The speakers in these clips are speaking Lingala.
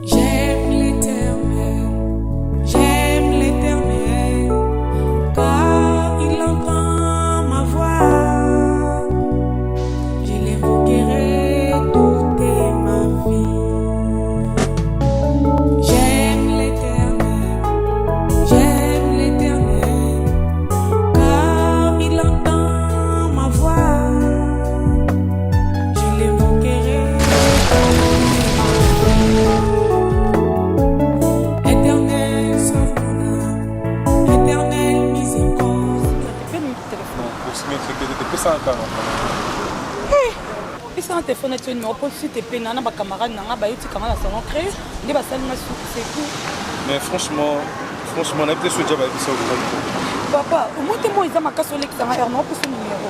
J'aime l'Éternel, car il entend ma voix. Je l'évoquerai toute ma vie. J'aime l'Éternel, car il entend ma voix. Je l'évoquerai un téléphone est numéro pour si tu es pénal, ma camarade n'a pas eu de camarade à son créé, il va saluer c'est tout. Mais franchement, on a peut-être déjà vu ça au papa, au moins moi ils ont ma casse au l'extérieur, non pour ce numéro.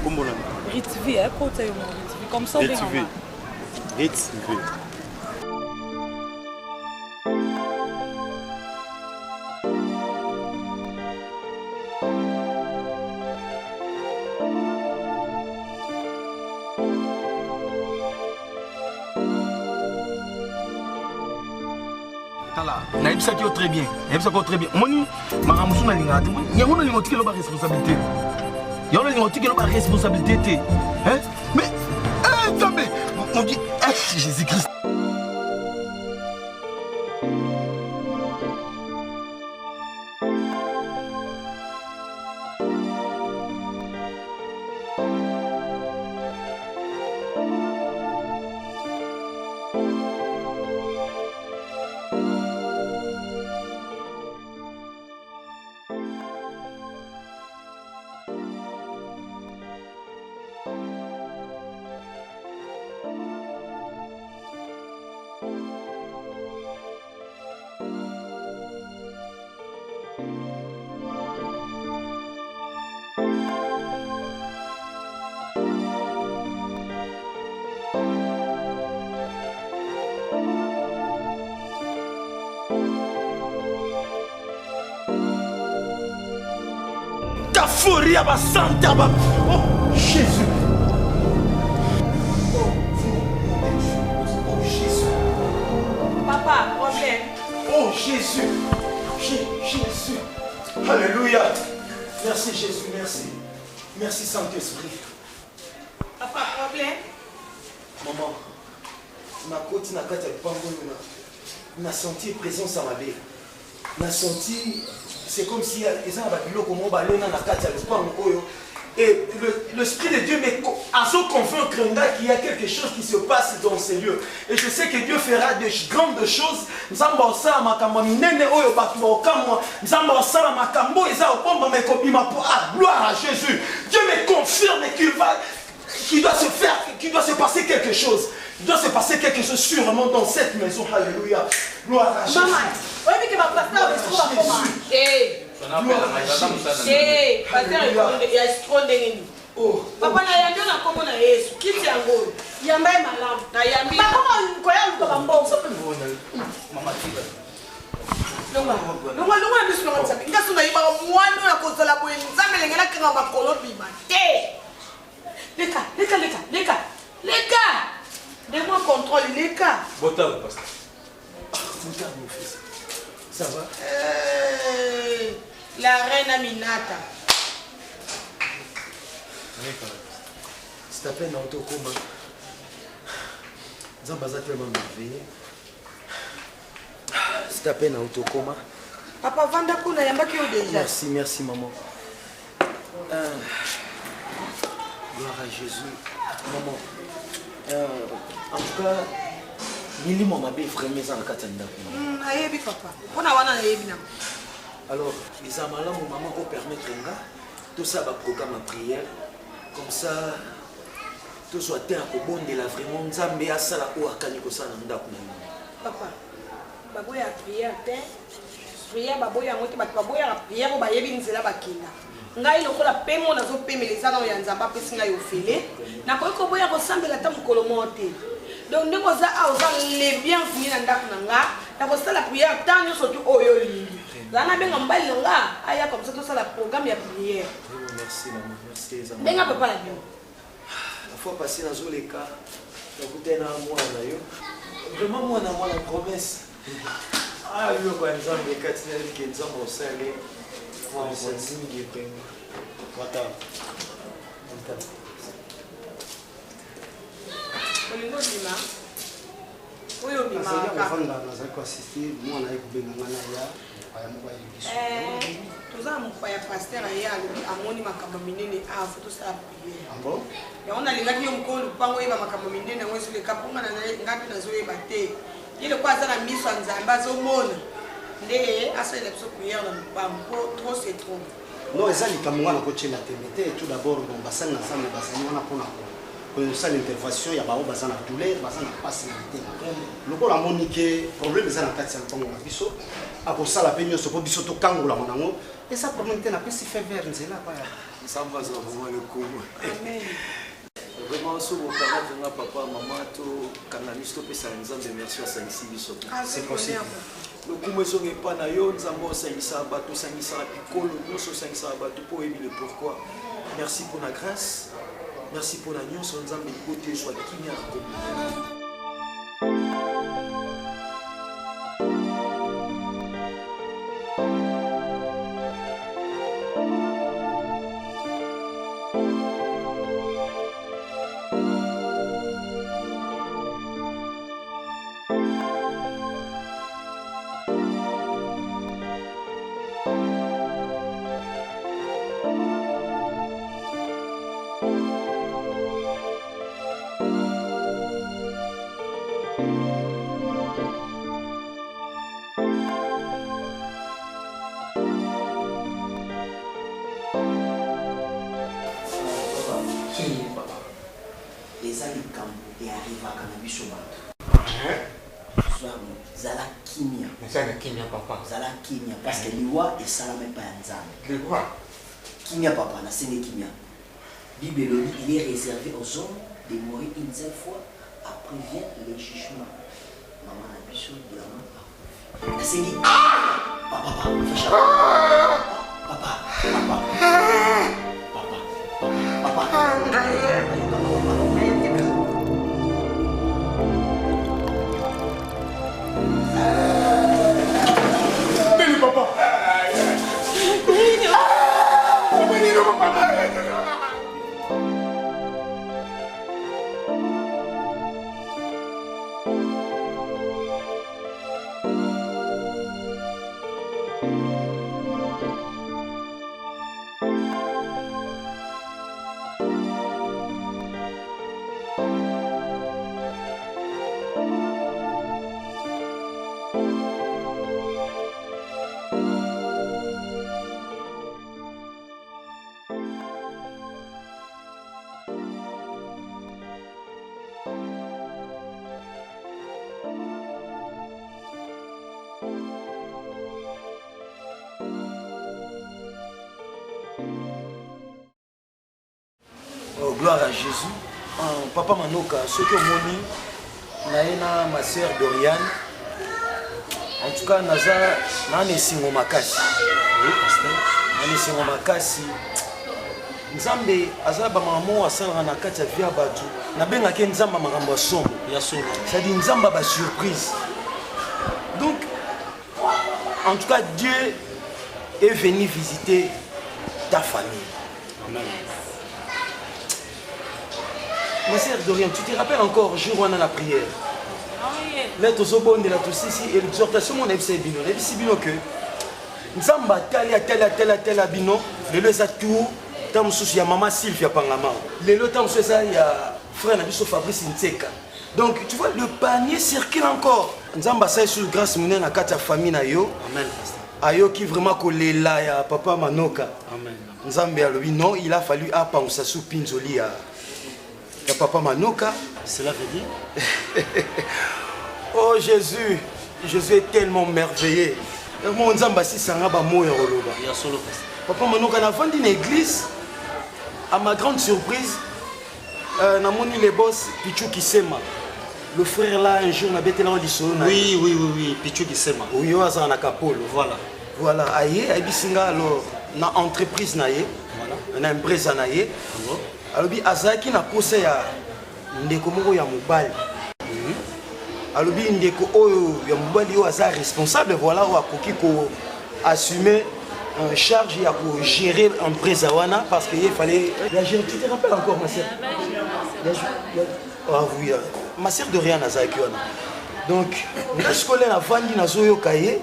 Comment là? Ritvi, côté Ritvi, comme ça Ritvi. Naïbsa qui est très bien. Naïbsa qui est très bien. Moni, Maramoussou n'a rien dit. Il y a une autre qui a la responsabilité. Il y a une autre qui a la responsabilité. Hein? Mais, attendez, on dit, Jésus-Christ. Foria ma santa ma... Oh Jésus. Oh Jésus. Papa, problème. Oh Jésus. Jésus. Alléluia. Merci Jésus, merci. Merci Saint-Esprit. Papa, problème. Maman, ma côte n'a qu'à te prendre. On a senti présence à ma belle. On a senti... C'est comme si ils ont et l'Esprit de Dieu a son confort qu'il y a quelque chose qui se passe dans ces lieux. Et je sais que Dieu fera de grandes choses. Gloire à Jésus. Dieu me confirme qu'il doit se passer quelque chose. Il doit se passer quelque chose sûrement dans cette maison. Alléluia. Gloire à Jésus. Maman, oui, mais que ma place là, on se trouve à comment? Papa na yambi na kombo na Yesu kiti yango yamba malamu na yambi papa ko ya luka bambongo mama tiba longa biso longa tsapi ngaso na yiba mwana ya kozola boye nzambe lengela kanga makolo bima te leka donne-moi contrôle leka bota pasteur. Mon fils. Ça va? La reine Aminata. C'est à peine en coma. Zambaza tellement merveilleux. C'est à peine en coma. Papa Vanda kuna yamba ki déjà. Merci maman. Gloire à Jésus. Maman. En tout cas, Nili m'a bien vraiment en katanda. Ayebi papa. Pona wana na yebi na. Alors, les amala mon maman pour permettre tout ça va programme à prière comme ça tout soit terre au bon de la vraiment nzambe asala o akani ko sana ndako na. Papa. Baboya prière te. Prière baboya ngote baboya prière ba yebi nzela bakinda. Ngai lokola pemo nazo pemeleza na ya nzamba pesi ngai ofele. Na ko ko boya ko sambela ta mukolo mote. Donc nous avons les bienvenus dans la prière tant nous sommes au Yoli. Là, on a bien comme ça tout ça la programme de prière. Merci maman, merci. Benga papa la bien. fois passé dans les cas, j'écoutais un mois d'ailleurs. Vraiment, moi, dans la promesse. Ah, lui, quand ils ont des catinelles qui sont au salé, moi, c'est un signe qui est pris. Voilà. Olingo bima. Oyo bima. Nazali koassiste mwana ye kobenganga na ya aya moko ya libiso. Toza mokwa ya pasteur aya amoni makambo minene afu tosala priere. Ah bon? Yango nalingaki yo mokolo lupango oyeba makambo minene yango ezoleka mponga na ngapi nazoyeba te. Ye lokwa aza na miso ya Nzambe azomona nde asalela biso priere na lupango mpo trop c'est trop. Non, eza likambo nga na kotyela tembe te. Tout d'abord basali na Nzambe bazali wana mpona kosala intervention ya bao baza na douleur baza na pasi na litema lokola amoni ke problème eza na kati ya lupango na biso akosala mpe nyonso mpo biso tokangolama nango eza problème te napesi fe vert nzela paya Nzambe azala vraiment le kumu. Amen. Vraiment, si vous parlez de papa, maman, tout, quand la mise au ça nous a merci à Saint-Ici. C'est possible. Le kumu est pas na yo, Nzambe Saint-Isa bateau, Saint-Isa picolo, nous Saint-Isa bateau pour éviter pourquoi. Merci pour la grâce. Merci pour la nuit, son Nzambe côté soit qui vient en commun. Zala kimia parce que liwa et ça même pas ensemble. Liwa. Kimia papa na c'est kimia. Bible il est réservé aux hommes de mourir une seule fois après vient le jugement. Maman a biso de la main. Na c'est papa Gloire à Jésus. Papa Manoka, ce que moni, naena ma sœur Doriane. En tout cas, naza nane singo makasi. Oui, pasteur. Nane singo makasi. Nzambe azala ba mamo asala na kati ya via batu. Na benga ke nzamba makambo sombo. Ya sombo. Ça dit nzamba ba surprise. Donc en tout cas Dieu est venu visiter ta famille. Amen. Ma sœur Dorian, tu te rappelles encore jour où on a la prière? Là, tu as bon de la tous ici et l'exhortation mon FC Bino. On a dit Bino que Nzamba tel Bino, le le ça tout, tam sous ya maman Sylvia Pangama. Le tam sous ça ya frère Nabiso Fabrice Nseka. Donc tu vois le panier circule encore. Nzamba ça sur grâce mounen na kati ya famille na yo. Amen. Ayo qui vraiment collé là ya papa Manoka. Amen. Nzambe alobi non, il a fallu apangusa sous pinzoli ya papa Manoka. Cela veut dire oh Jésus, Jésus est tellement merveilleux. Mon Nzamba si sanga ba moyo roloba. Ya solo papa Manoka na vandi une église. À ma grande surprise, na moni les boss Pichu Kisema. Le frère là un jour na betela en lisolo. Oui, Pichu Kisema. Oui, yo azana na kapolo. Voilà, aye, abisinga alors na entreprise na ye. Voilà. Na empresa na ye. alobi azalaki na posa ya ndeko moko ya mobali alobi ndeko oyo ya mobali oyo aza responsable voilà oyo akoki assumer charge ya gérer empresa wana parce que il fallait la gérer. Tu te rappelles encore ma sœur? Ah oui, ma sœur de rien azalaki wana donc ngasikola na vandi nazoyoka ye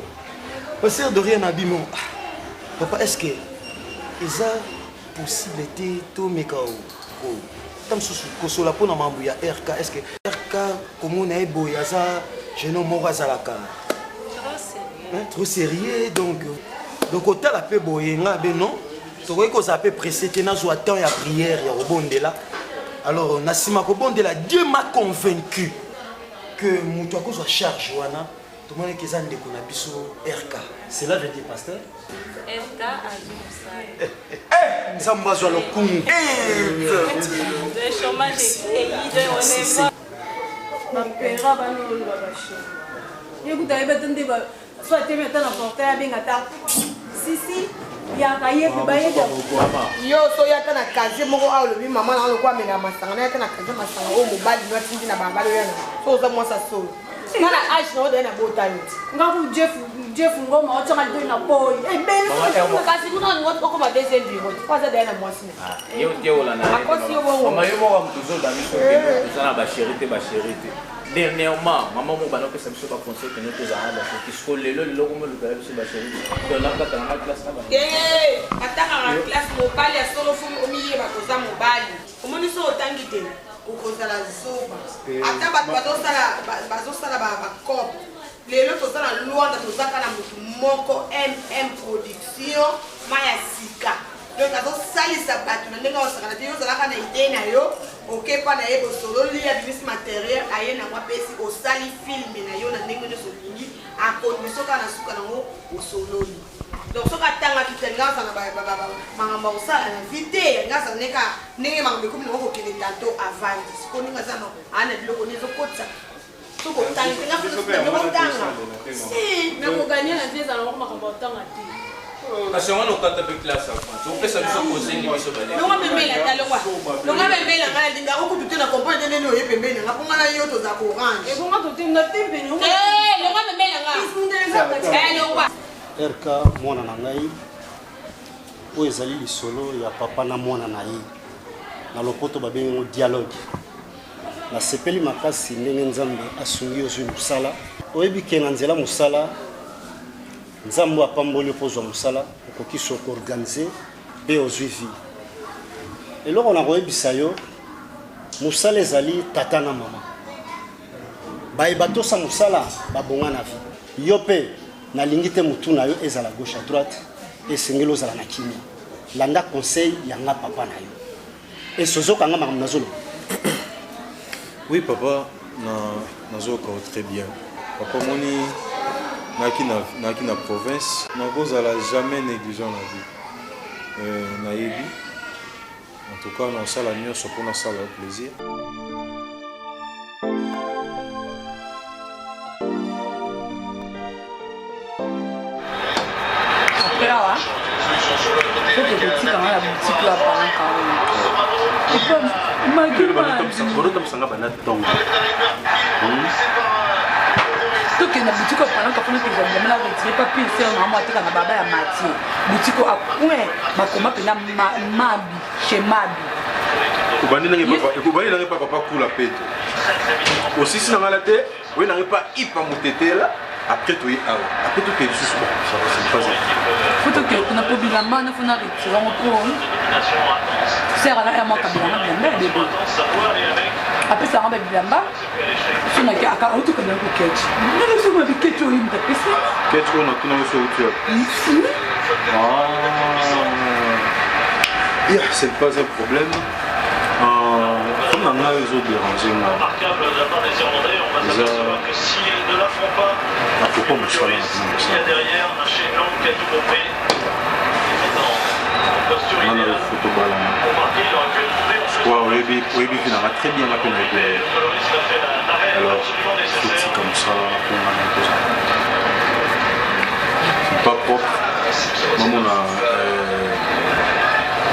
ma sœur de rien abimo papa est-ce que eza possible te tomeka tam susu kosola mpona mambo ya RK est-ce que RK komona ye boye aza jeune moko azalaka trop sérieux donc otala mpe boye nga be non tokoki kozala mpe pressé te nazwa temps ya prière ya kobondela alors na nsima kobondela Dieu m'a convaincu que moto akozwa charge wana tomonaki eza ndeko na biso RK. Cela veut dire pasteur RK azosala nzambe azwa lokungu de chômage de on bapera banololo babashe yekuta yebete nde so atemi ata na portail abenga ta sisi yaka ye mpe bayeda yo so yaka na kazie moko awa olobi mama na lokwa amela masanga na yaka na kazie masanga oyo mobali no atindi na babali oyana so oza mwasa solo nga na age na odaye na bota yo ngaku jeff ngoma otanga lidoi na boy kasi kuna olingo okoma deuxième bureau kwaza daye na mwasi akosi yo bongo mama yo moko mutuzoda miso toza na basheri te dernièrement maman mo bana pesa biso ba conseil que nous tozala ba ki sko lelo komo lukala biso basheri to na kata na classe na ba ataka na classe mobali ya solo fu omiye bakoza mobali omoni so otangi te okozala zoba ata bato bazosala bacope lelo tozala lwanda tozaka na motu moko production maya sika donc azosalisa bato na ndenge osakana te yozalaka na idée na yo okepa na ye bosololi ya bimisi matériel aye nango apesi osali filme na yo na ndenge nyonso olingi akondi soka na suka nango osololi donc soki atangaki te ngaza na makambo osala na vi te ngaza neka ndenge makambo ekomi nango kokende tato avandi siko ndenge aza ana biloko nde ezokotisa sokotangi te ngaokotanga nakogania na vie ezala moko makambo otanga te kasi wana okata mpe classe ya france opesa biso kosengi biso bale longa pembeni ata longa pembeni anga na linga okutu te na comprendre ndeni oye pembeni anga mpo ngana yo toza ko orange ebonga totinga te mpeni longa pembeni anga RK mwana na ngai oyo ezali lisolo ya papa na mwana na ye na lopoto babengi yango dialogue nasepeli makasi ndenge nzambe asungi ozwi mosala oyebi ke na nzela mosala nzambe apamboli mpo ozwa mosala okoki sokoorganize mpe ozwi vi eloko na koyebisa yo mosala ezali tata na mama bayeba tosa mosala babonga na vi yo mpe nalingi te motu na yo ezala gauche à droite esengeli ozala na kimia landa conseil yanga papa na yo esozokanga makambo nazoloba. Oui papa nazoka très bien papa moni naki na province nakozala jamais négligent la vie nayebi en tout cas nasala nyonso mpo nasala yo plaisir. awa soki ekotikanga na butiki apanaka orotamsanga bana ntongo tokende butiki apanaka mpona kozwa bilamba na retire papier se namo ateka na baba ya matie butiki apoin bakoma mpena mabi chez mabi ekobandi nange pa papa kula peto osisi na ngala te oye nange pa ipa motetela après tu es awa après tu es juste bon ça c'est pas ça faut que on a pas bilamba na fona retire on prend sera là ya moi kabila bilamba bébé après ça ramba bilamba sona ka aka auto kabila ko ketch ndio sio ma ketch o imta pesa ketch on a tuna so tu yeah c'est pas un problème comme on a les autres dérangés remarquable de la part des Irlandais, on va s'apercevoir que si elles ne la font pas, il y a derrière un chaînon qui a tout compris. Posture idéale pour marquer, il aurait pu le trouver. Oui, il a très bien appelé. Alors, c'est comme ça, c'est pas propre.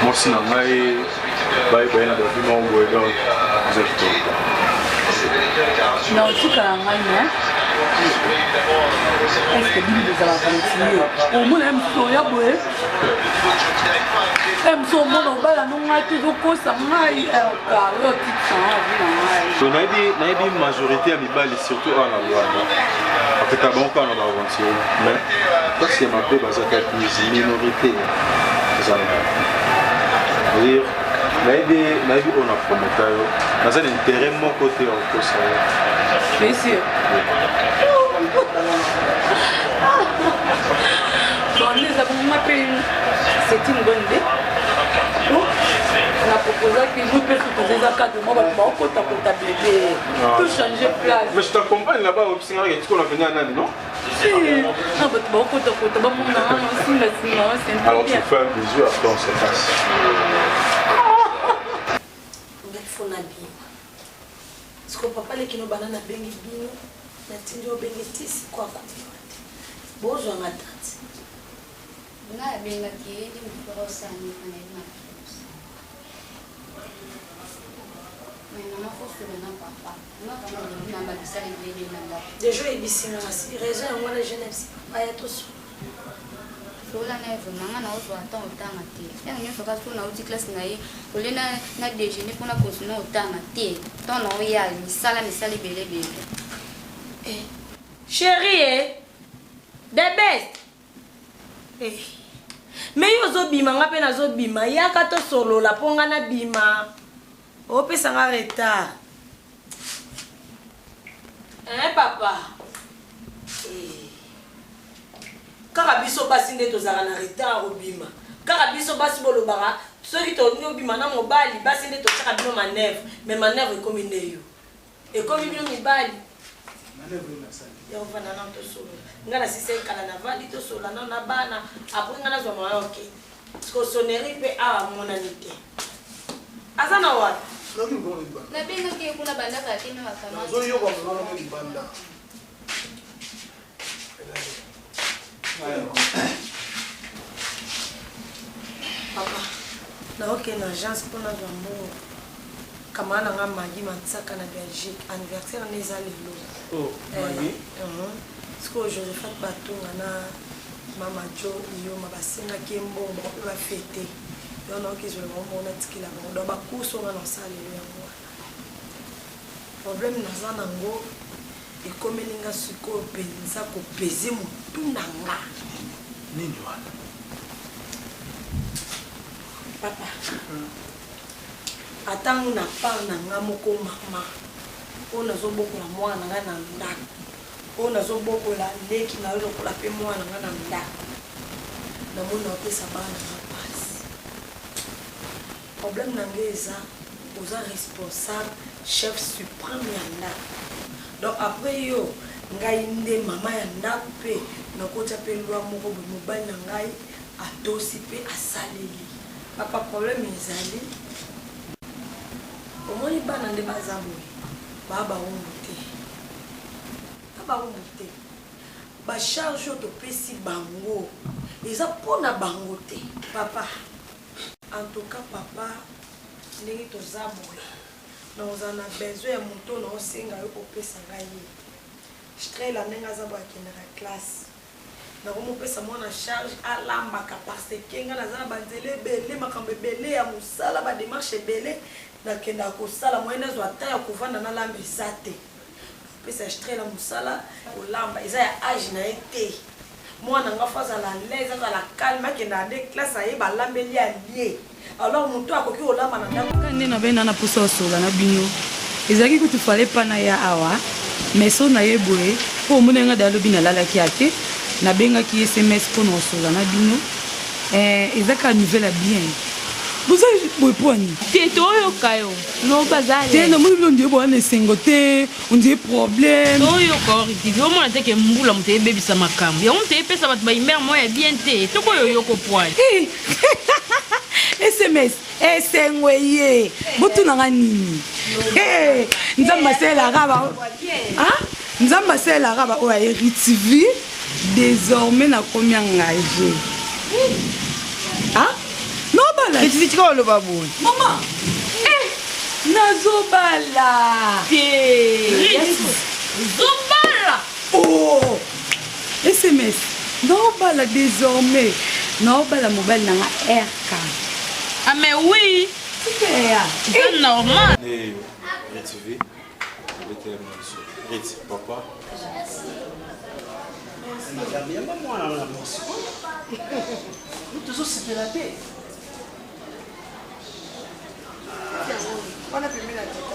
Moi, c'est Bah, il y a des gens qui ont Non, tout est en ligne. Est-ce que Bibi vous allez continuer? Au moins, elle me soya boue. Elle me soya bon au bal, non, elle toujours cause ça maille. On a dit majorité à Mibali, surtout en Rwanda. En fait, à bon cas, on va avancer. Mais parce que ma paix, c'est une minorité. C'est-à-dire, on a promoteur. Dans un intérêt, mon côté, on peut ça. Bien sûr. Bon, nous avons mappé, c'est une bonne idée. On a proposé que nous puissions proposer un cadre de moi, on peut changer de place. Mais je t'accompagne là-bas au Sénégal, tu connais venir à Nani, non? Alors tu fais un bisou, après on se passe. faut nabi. Parce que papa les kino banana bengi bino, na tinjo bengi tisi kwa kuti. Bozo ngatati. Na benga ki ni mforosa ni panema. Mais non, il faut se le nom papa. Non, on a dit ça les deux là. Des jours ibisina si raison on la jeunesse. Aya tous. Sola na vraiment na ozo attend autant até. Et on fait que na outil classe na ole na déjeuner pour na continuer autant até. Ton non ya misala belé belé. Eh chérie the best. Eh mais yo zo bima ngape na zo bima yaka to solo la ponga na bima. Opesa nga retard. Papa. Kaka biso basi nde tozala na retard obima. Kaka biso basi bolobara, soki to ni obima na mobali basi nde tochaka bino manœuvre, mais manœuvre ekomi neyo. Ekomi bino mibali. Manœuvre na sali. Ya ovana na to solo. Ngana sise kala na vali to solo na bana, après ngana zo ma OK. Sko sonnerie pe a monanité. Azana wa. Na benga ke kuna banda ka tena wakama. Zo yo kwa mwana mwe banda. Papa, na ok na agence pour na jambo. Kama na nga magi matsaka na Belgique, anniversaire neza lelo. Oh, magi. Siko Josephat Batunga na Mama Jo iyo mabasenga kembo ba ba fêter. Yo na ok je vraiment na tikila ba do ba kuso nga na sale yango. Problème na za nango ikomelinga siko penza ko pezi mutu nanga. Nini wana? Papa. Atangu na pa nanga moko mama. Ona zo bokola mwana nga na ndako. Ona zo bokola leki na yo lokola pe mwana nga na ndako. Na mona opesa bana na pasi. Problème nangeza oza responsable chef suprême ya ndako. Donc après yo ngai nde mama ya ndako pe nakota pe lwa moko mobali na ngai atosi pe asaleli. Papa problème ezali omoni bana nde bazabo baba ongote ba charge to pesi bango eza pona bango te papa. En tout cas papa ndenge tozabo na ozana besoin ya moto na osenga yo kopesa ngai strela ndenge azabo akende na classe na komo pesa mwana charge alambaka parce que nga nazala banzele belé makambo belé ya musala ba démarche belé na kenda ko sala moyenne zo ata ya kovanda na lamba esate pesa strela musala olamba eza ya âge na été mwana nga faza la l'aise za la calme kenda de classe aye ba lambeli ya lié alors moto akoki olamba na ndako kande na bena na posa osola na bino ezaki kutu fale pana ya awa mais so na yeboe po mona nga dalo bina lala ki ate na benga ki SMS pour nous osola na bino ezaka nouvelle bien vous avez boy poni Teto yo kayo no bazali tena mo bilo ndiye bo na sengo te on dit problème no yo ko riti yo mona te ke mbula mte bebisa makambo ya mte pesa bat ba imer mo ya bien te to ko yo ko poil SMS esengweye butu na nini nzamba sela raba nzamba sela raba o ya RTV désormais na combien engagé non nazobala tika oloba boye mama nazobala zobala oh SMS naobala désormais naobala mobile nanga RK ah mais oui c'est normal Rétivé, Réti, papa. Nous tous c'était la paix. On a pu mettre la tête.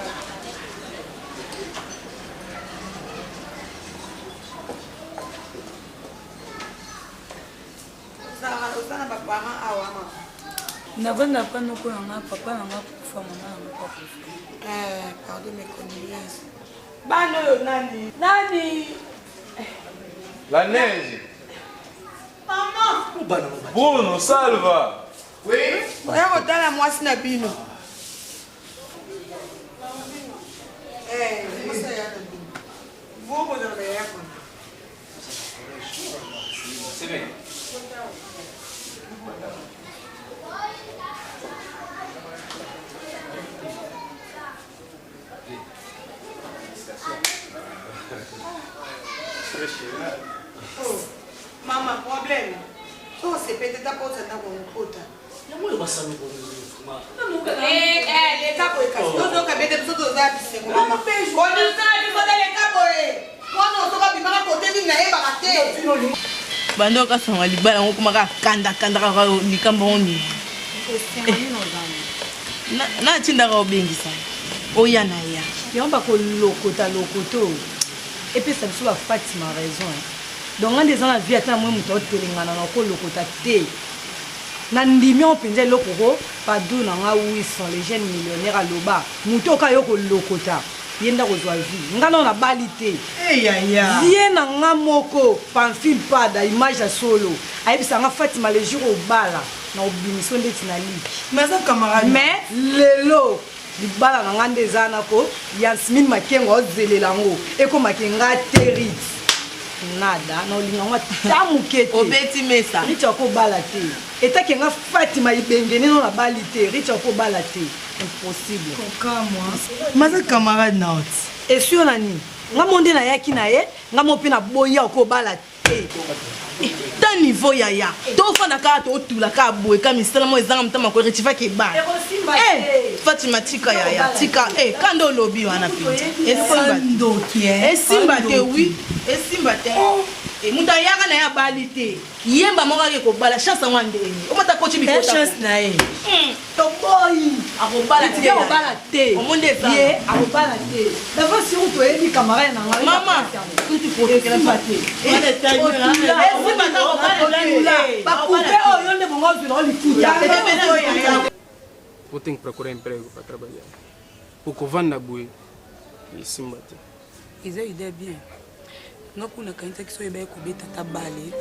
Ça n'a pas parent à Wama. navanda pa noko nanga papa nanga kufa mama nanga pa kufa pardon mes condoléances. Bano nani? Nani? La neige. Maman. Bruno, salva. Oui. Oya kotala mwasi na bino. Musa ya na bino. Vuko na mbele yako. C'est bien. Maman, problème. So c'est peut-être ta porte dans mon côté. Moi je passe à nous pour les capos et casse. Nous donc avec des autres c'est maman. On nous ça il faut les capos et. Quand on se va bimara côté ni na eba raté. Bando ka sanga libala ngokuma ka kanda ka likambo oni. Na tinda ka obengisa. Oya na ya. yamba ko lokoto. Et puis ça me soit Fatima raison. Donc on des gens la vie attend moi muto telengana na ko lokota te. Na ndimi on penze lokoko padu na nga wison les jeunes millionnaires à loba. Muto ka yoko lokota. Yenda ko zwa vie. Ngana na balite. Ya. Vie na nga moko pamphile pada image ya solo. Ayebisa nga Fatima le jour au bala na obimiso ndeti na liki. Mais ça camarade. Mais lelo libala na nga ndezana ko Yasmine Makengo ozelela ngo eko makenga terit nada na olinga ngwa tamukete obeti mesa richa ko bala te etake nga Fatima ibengene no na bali te richa ko bala te impossible Koka moi. Mais ça camarade not. et sur nani nga monde na yaki na ye nga mopi na boya ko bala te ta niveau yaya tofanda kaka totula kaka boye ka misala mo ezanga motama ko retiva ke ba Fatima tika yaya tika kando olobi wana esimba te oui esimba te mutu ayaka na ye abali te yemba moko ake kobala chance yango andeni omata koci bikota na ye toboyi akobala te omonde ye akobala te d'abord sur to ebi camarade na nga mama tutu protokela pa te esimba ta kobala bakupe oyo nde bongo ozwila olikuta Vou ter que procurar emprego para trabalhar. O covanda boi e simbate. Isso aí é bem. Não kuna kainta que só é bem kubeta tabale.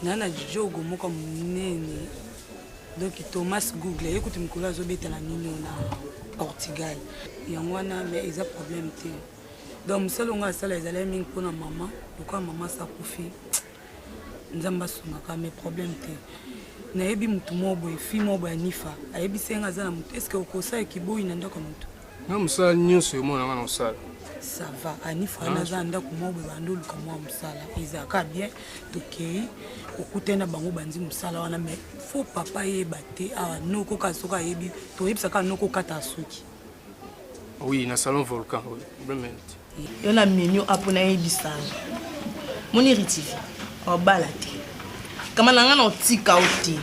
Nana jogo moka munene. Donc Thomas Google eu kuti mkula zo beta na nini na Portugal. Yangwana mais ils a problème té. Donc msalo nga sala ezala mingi pona mama, pourquoi mama sa kufi. Nzamba sunga ka mais problème té. Nayebi mutu mobo efi mobo anifa ayebi senga za na mutu est-ce que okosa ekiboyi na ndako mutu na musala nyonso yo mona na musala ça va anifa na za ndako mobo bandolu ka mwa musala ezaka bien tokei okutena bango banzi musala wana mais faut papa yeba te awa noko ka soka ayebi toyebisaka noko kata suki oui na salon volcan oui vraiment yo na menio apona yebisanga moni ritivi obala te kama na nga na otika oti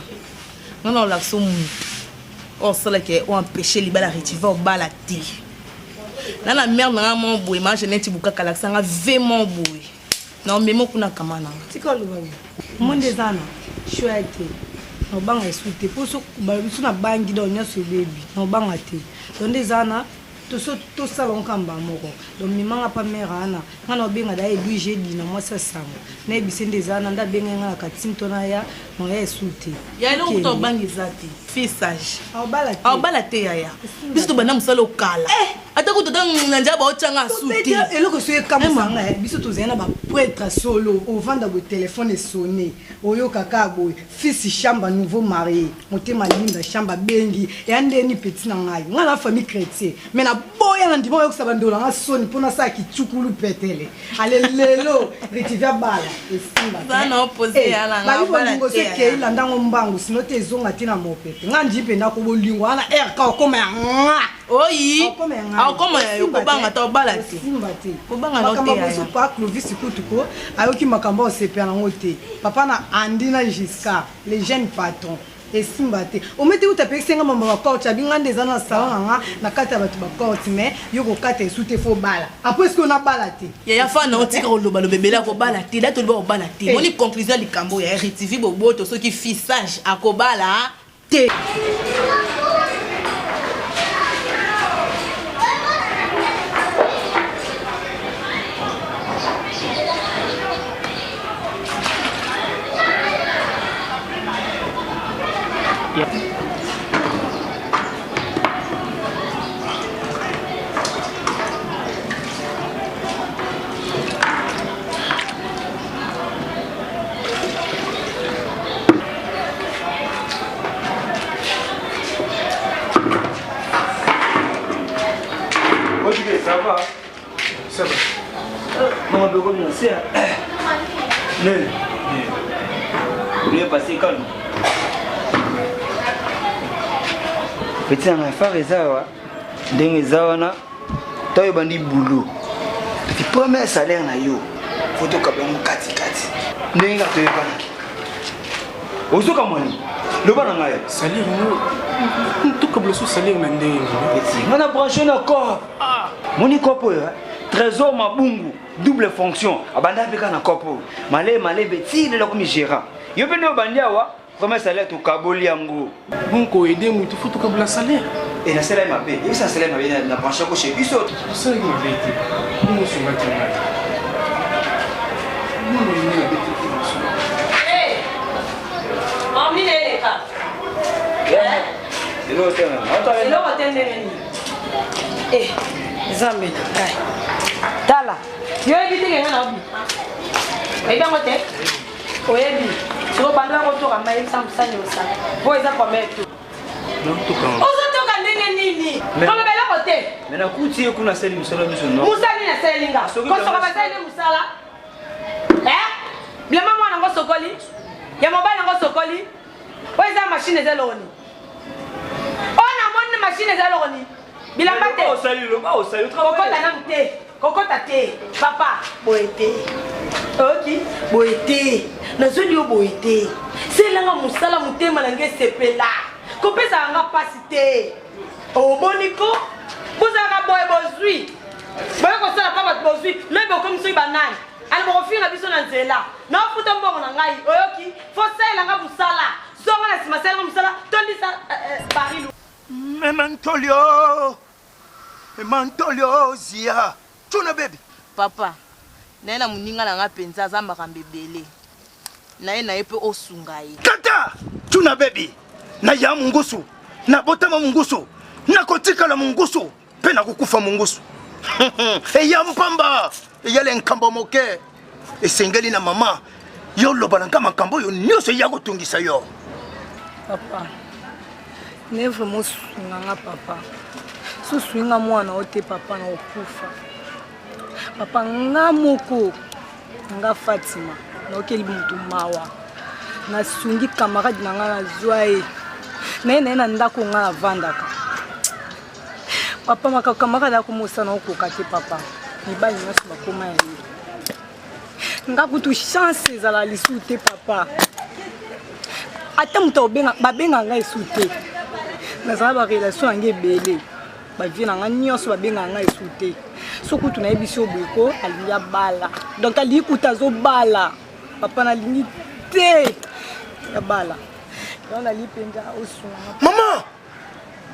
nga na olakso mutu osala ke oempêche libala retiva obala te na na mère na nga mo boye ma geneti bukaka lakisa nga ve mo boye na omema kuna kama na nga tika olubabi monde zana chouette na obanga esu te mpo so na bangi da nyonso ebebi na obanga te donde zana tosala nkamba moko donc mimanga pa mère ana nga na obenga da ebi jeudi na mwasi asango na ebise nde zana nda benga nga na katimi to na ya na ya esu te ya eloko to obangi eza te fille sage. Aobala te yaya. Biso to bana musala okala. Ata ko tota nganja ba ochanga suti. Eloko so ekamsanga biso to zena ba prêtre solo au vendre le téléphone sonné. Oyo kaka boy fils chamba nouveau marié. Motema linda chamba bengi et andeni petit na ngai. Ngala famille chrétien. Mais na boya ndimo yo kusabandola nga soni pona sa ki chukulu petele. Ale lelo retivia bala esimba. Bana opposé ala nga bala te. Ke ilanda ngombangu sinote ezonga tina mopete. Nga njipe ndako bolingo ana ka koma nga. Oyi. Akoma yo kobanga ta bala te. Simba te. Kobanga no te. Makambo so pa Clovis kutuko ayoki makambo osepe na ngote. Papa na andina Giscard, les jeunes patrons. Et simba te. O mete uta peksenga mamba ba coach abinga ndeza na salon nga na kata batu ba coach mais yoko kata esute fo bala. Après est-ce qu'on a bala te? Ya fa na otika oloba lo bebela ko bala te. Da to lo bala te. Moni conclusion likambo ya RTV boboto soki fissage akobala te. Ça va? Ça va. Maman, je vais commencer. Nel. Vous voulez passer calme? Petit enfant, Ezawa. Deng Ezawana. Toi, tu bandi boulot. Tu promets salaire na yo. Photo kablango kati kati. Nenga te banki. Ozo kamani. Le ban na ngaye. Salaire no. Tout kablo so salaire na ndenge. Petit. Ngana branché na corps. Moni kopo yo. Trésor mabungu. Double fonction. Abanda peka na kopo. Malé beti le comme gérant. Yo bendo bandia wa. Promets salaire to kaboli yango. Bon ko aider mu, il faut tout kabla salaire. Et na salaire mabé. Et ça salaire mabé na branché ko chez biso. Ça il m'a été. Nous sommes maintenant. Nous nous Hey! Mami ne ka. C'est l'hôtel. C'est l'hôtel neni. Eh, Zambe na kai. Tala. Yo ebite ke ngana obi. Eba ngote. Oyebi. Siko bandwa ko toka mai samsani osa. Bo eza kwa metu. Non tout quand. Ozo toka ndenge nini? Kama bela kote. Mais na kuti yo kuna seli musala miso no. Musali na selinga. Ko soka basali musala. Blema mwana ngo sokoli. Ya mobile ngo sokoli. Oza machine zeloni. Ona mona machine zeloni. Bilamba te. O salut, Kokota na mte. Kokota te. Papa, boete. Ok, boete. Nazodi o boete. Selanga musala mutema nange sepela. Kopesa nga pasite. Oboniko. Bozanga boy bozui. Boy ko sala papa bozui. Lebe comme si banane. Ali mo finga biso na nzela. Na futa mbongo na ngai. Oyoki, fo sala nga musala. Zonga na sima sala musala. Tondi sa barilu. Mantolio zia. Tuna baby. Papa, naye na muninga na nga penza aza makambo ebele. Naye na ye pe osunga ye. Tata! Tuna baby. Na ya mungusu. Na botama mungusu. Na kotikala mungusu. Pe na kukufa mungusu. E ya mpamba. E ya le nkambo moke. E sengeli na mama. Yo loba na kama nkambo yo nyoso ya kotungisa yo. Papa. Ne vraiment sunga papa. So swinga mwana ote papa na okufa. Papa nga moko nga Fatima na okeli mutu mawa. Na sungi camarade na nga na zwae. Na ndako nga vandaka. Papa maka camarade akomosa na okoka te papa. Mibali nyonso bakoma ya ye. Nga kutu chance ezala lisu te papa. Ata mutu babenga nga esu te. Nazala ba relation yange ebele. Ba vie na nga nyonso babenga nga esu te. Soko tu na yebiso boyko alinga bala. Donc ali kuta zo bala. Papa na lingi te. Ya bala. On a lipenga osunga. Maman!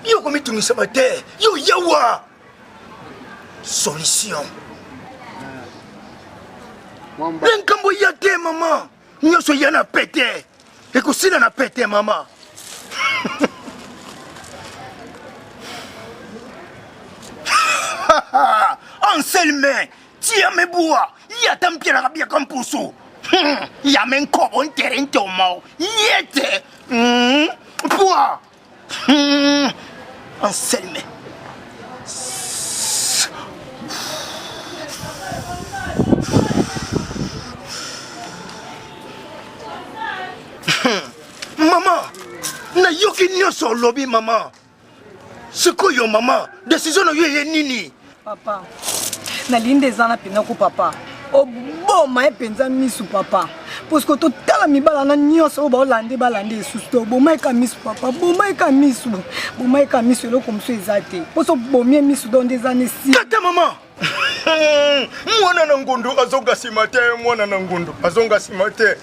Yo komi tungisa bate. Yo yawa. Solution. Lenkambo ya te maman. Nyoso ya na pete. Ekosila na pete maman. Anselme, tia me bois, yata mpira rabia kampusu. Yame nkobo ntere ntomo, yete. Bois. Anselme. Maman, na yoki nyonso lobby maman. Sikoyo maman, décision yo ye nini? Papa, na linde zana penako papa. Oboma epenza misu papa. Parce que totala mibala na nyonso ba olande balande susto. Boma eka misu papa, boma eka misu. Boma eka misu lo comme so ezate. Parce que bomie misu dans des années si. Tata maman. Mwana na ngondo azonga simate, mwana na ngondo azonga simate.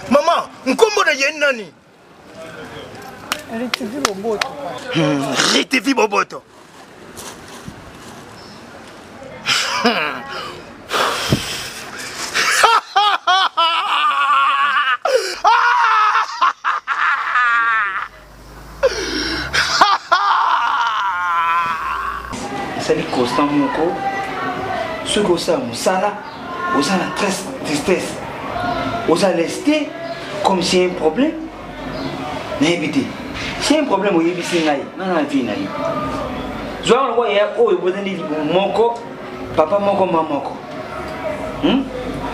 Maman, nkombo na ye nani? Retivi Boboto. Retivi Boboto. C'est constant mon corps. Ce que ça musala, on a la tristesse. On a resté comme si un problème. N'évitez. Si un problème au yébisi naï, non la vie naï. Je vois le roi hier, oh il vous a dit mon corps, papa mon corps, maman corps.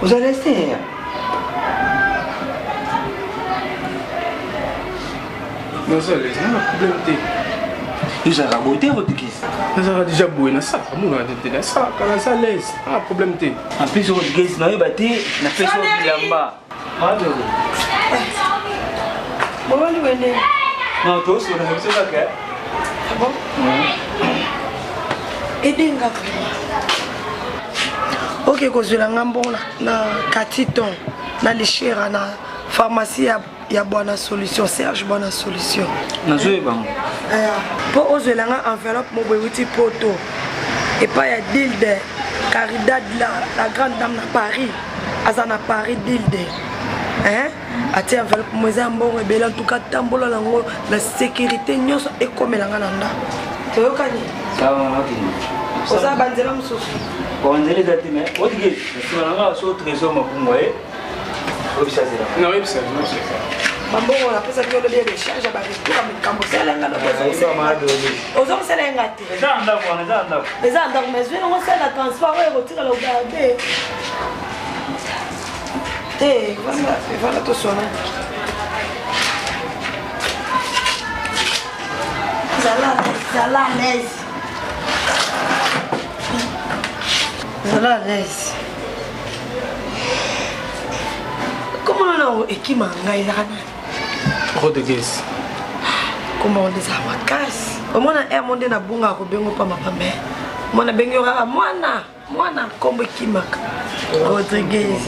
Vous allez rester hier. Non, ça laisse, non, le problème Vous avez raboté votre caisse. Vous avez déjà boué, ça, vous avez dit ça, quand ça laisse, ah, problème t'es. En plus, votre caisse, n'a pas été, n'a fait ça de là-bas. Bon, allez, venez. Non, toi aussi, on a fait ça, ok? Ah bon? Aidez-moi. Ok, cause la ngambona na katiton na lishira na pharmacie ya bonne solution Serge bonne solution. Na zoe bango. Pour ozolanga enveloppe mo bwiti poto et pas ya Dilde Caridad la grande dame na Paris azana Paris Dilde. Hein? Ati enveloppe mo za mbongo ebela en tout cas tambola lango la sécurité nyonso ekomelanga nanda. Toyokani. Sawa makini. Oza banzela mususu. Banzela dati mais what get? Simanga so trésor mapungwa obisazela. Non, oui, c'est ça. Mambo la pesa kio de recharge ba retour am kambo selenga no bezo. Ozo selenga te. Eza ndako. Eza ndako mais je non sala transport et retire le garder. Te, voilà to sona. Zala l'aise. Comment on a équipé ngai là? Rodriguez. Comment on les a wakas? Au moins na monde na bunga ko bengo pa mapambe. Mona bengo ra mwana kombo kimaka. Rodriguez.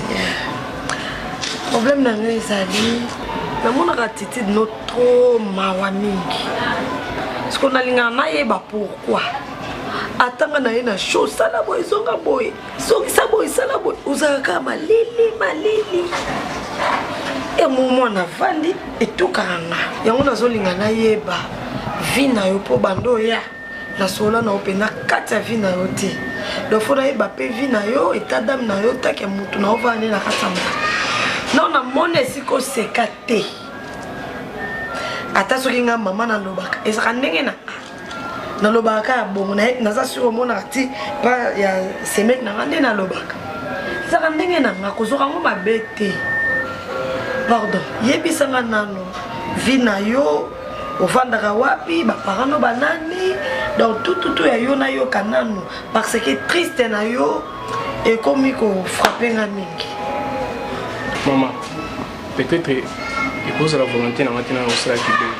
Problème na ngai zali. Na mona attitude no trop mawa mingi. Parce qu'on a lingana yeba pourquoi. Atanga na ina show sala boy zonga boy. Zongi sa boy sala boy. Uzaka malili. Et moment na vandi etukanga. Yango nazolinga na yeba. Vina yo po bando ya. Na sola na opena kata vina yo te. Do fona yeba pe vina yo etadam na yo take mutu na ovani na katamba. Non na mone siko sekate. Ata soki nga mama na lobaka. Ezaka ndenge na na lobaka bon na za sur mona ti pa ya semek na ngande na lobaka. Ezaka ndenge na ngakozoka ngo mabete. Pardon, yebisanga nano vina yo ovandaka wapi ba parano banani donc tout ya yo na yo kanano parce que triste na yo et comme ko frapper nga mingi. Maman, peut-être il pose la volonté na maintenant au sera qui peut.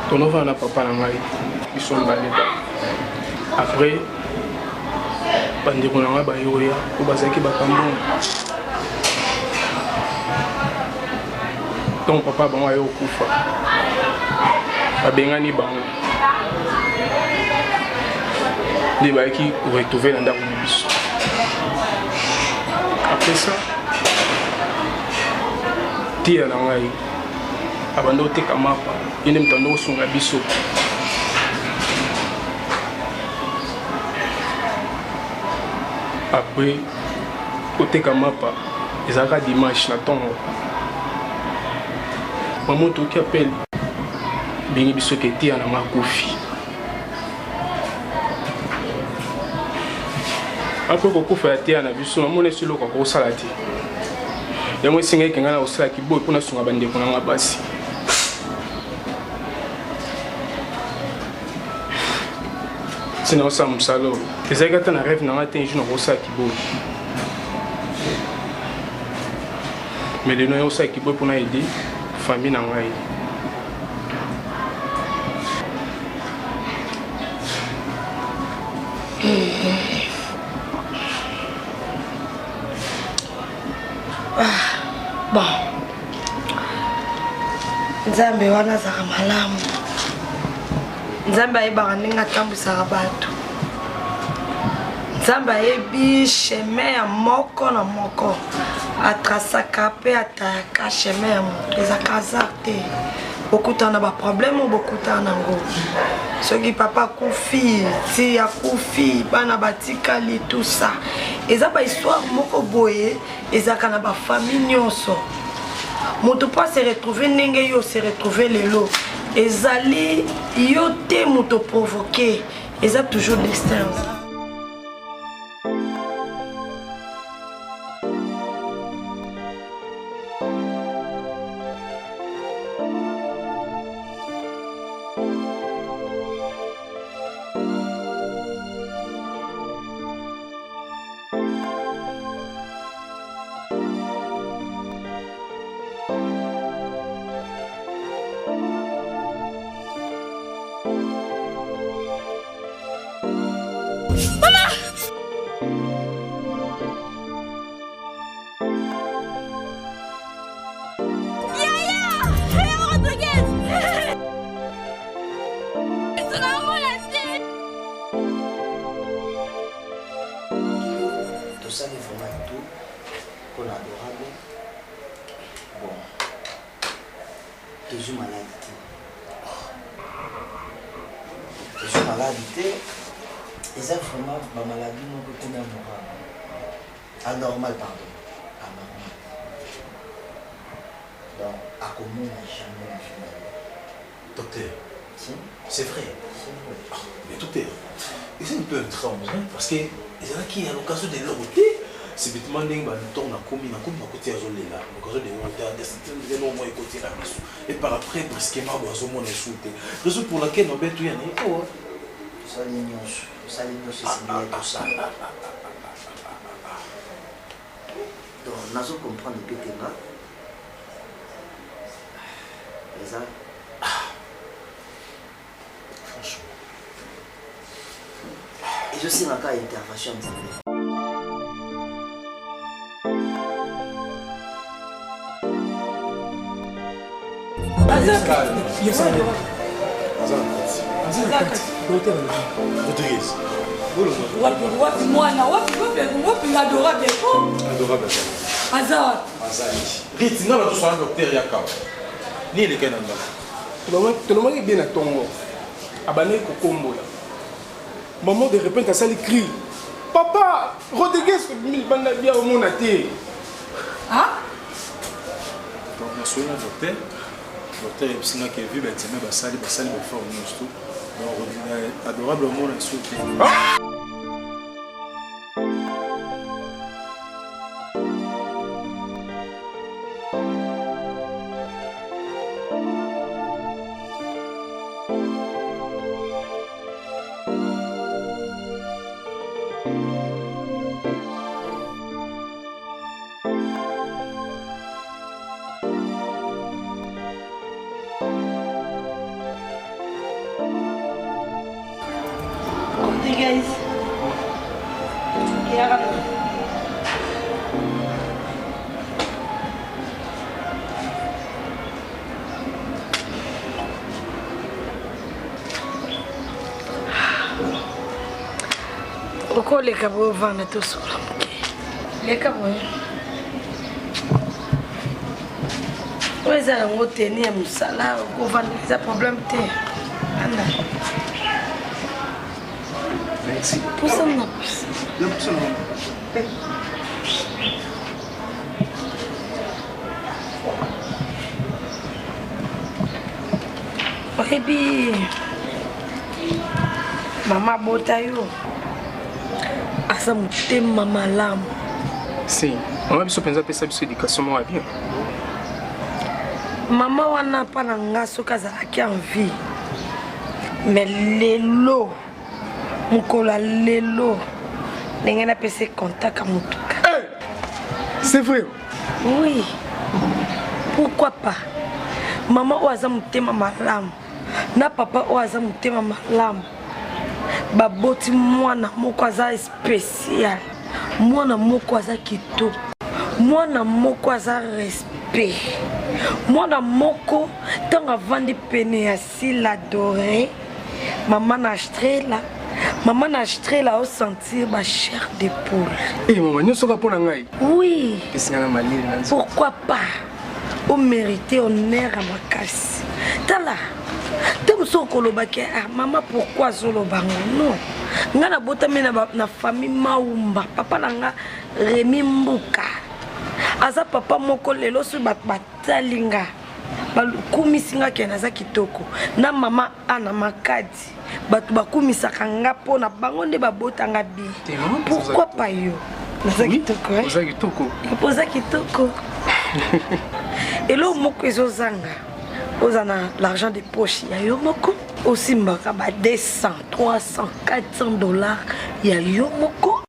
Ton enfant n'a papa na ngai, ils sont balés. Après bandeko na ngai bayoya po bazalaki bakambo donc papa bango ayo okufa babengani bango nde bayaki koretrouve na ndako na biso. Après ça tia na ngai abanda oteka mapa yende moto anda kosunga biso après oteka mapa ezalaka dimanche na ntongo mama toki apele bengi biso ke eteya na makofi après kokufa ya teya na biso mamona esi eloko akosala te yango esenga ekenga na kosalaki boye mpona sunga bandeko nanga basi tina osala mosala oyo ezalaki ata na rêve nanga te un jour na kosalaki boye mais lelo ya osalaki boye mpona aide famille na ngai bon nzambe wana azaka malamu nzambe ayebaka ndenge atambwisaka bato nzambe ayebi chemin ya moko na moko atrasaka mpe atayaka chemin ya moto ezaka hasard te bokutana na baproblème bokutana nango soki papa akufi ti akufi bana batikali tout ça eza bahistoire moko boye ezalaka na bafamille nyonso moto mpo ase retrouve ndenge yo se retrouve lelo ezali yo te moto provoqué eza toujours destin. Anormal, pardon. Anormal. Donc, à comment on n'a jamais vu final. Docteur, si? C'est vrai. Ah, mais docteur, c'est un peu un trauma, hein, parce que c'est là qu'il y a l'occasion de l'autre. C'est bêtement dingue, le temps on a commis à côté à Zolé là, l'occasion de l'autre, au moins côté la maison. Et par après, brusquement, on a sauté. Raison pour laquelle on a tout y en a. Ça l'ignoce, c'est signé tout ça. Donc, nous allons comprendre que tu es là. Mais ça. Franchement. Et je sais encore intervention de wapi mwana wapi adorable adorable azar riti nga bato sola docteur ya kawa ni eleke na ndako tolomaki bien na ntongo abandaki kokombola maman de repente asali cri papa rodriguez banda bia omona te donc nasoyi na docteur ebisingaki evi baexamen basali bafort nyonso to donc adorable omona esu te Guys, uko leka bovana tosula muke leka boye oyo eza yango teni ya mosala okovandelisa problème te anda Merci. pusana na pusa oyebi mama bota yo aza motema malamu Si, mama biso penza pesa biso éducation moko bien. mama wana mpa na nga soki azalaki en vie mais lelo mokolo ya lelo ndenge napesa contact ya motuka. C'est vrai? Oui, pourquoi pas. Maman oyo aza motema malamu na papa oyo aza motema malamu baboti mwana moko aza spécial, mwana moko aza kitoko, mwana moko aza respect, mwana moko ntango avandi pene ya sila doré mama na Strela au sentir ma chair d'épaule. Eh maman, nyonso ka pona ngai. Oui. Esingana malili na nzo. Pourquoi pas? On mérite honneur à ma casse. Tala. Tem so kolobaki ah maman pourquoi zolo bango non. Nga na botami na famille Maumba, papa nanga Remi Mbuka. Aza papa moko lelo su batalinga. Bakumisinga kena za kitoko. Na mama ana makadi. Batu bakumisaka nga pona bango nde babotanga bi. Pourquoi pas yo? Naza kitoko eh? Naza kitoko. Naza kitoko. Et là moko ezozanga. Ozana l'argent de poche ya yo moko. Aussi mbaka ba 200, 300, 400 dollars ya yo moko.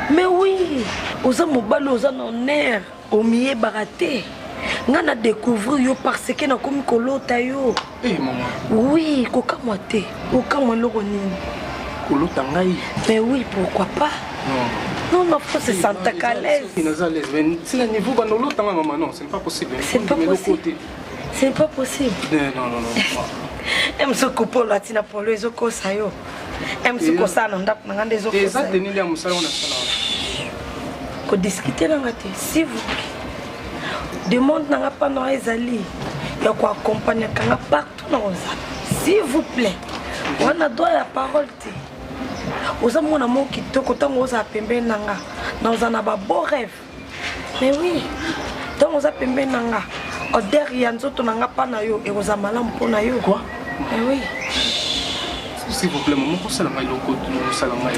Mais oui, oza mobalo oza honneur, au mié baraté. Nga na découvrir yo parce que na komi kolota yo. Eh maman. Oui, koka moi te. Koka moi loko nini. Kolota ngai. Mais oui, pourquoi pas? Non, non, faut se sentir à l'aise. C'est le niveau de l'autre maman, non, ce n'est pas possible. C'est pas possible. C'est pas possible. Non, non, non. Aime ce couple là, tu n'as pas le zoko sayo. Aime ce que ça n'en a pas des zoko. Et ça, tenez les amoussales, on a ça là. Qu'on discute là, s'il vous plaît. Demande n'a pas dans les alliés. Il y a quoi accompagner quand partout dans les s'il vous plaît. On a droit à la parole. Aux amours d'amour qui te contents aux apembe nanga. Dans un abat beau rêve. Mais oui. Dans aux apembe nanga. Au derrière nous autres nanga pas na yo et aux amalam pour na yo. Quoi? Mais oui. S'il vous plaît, maman, pour ça la maille au côté de Salamay.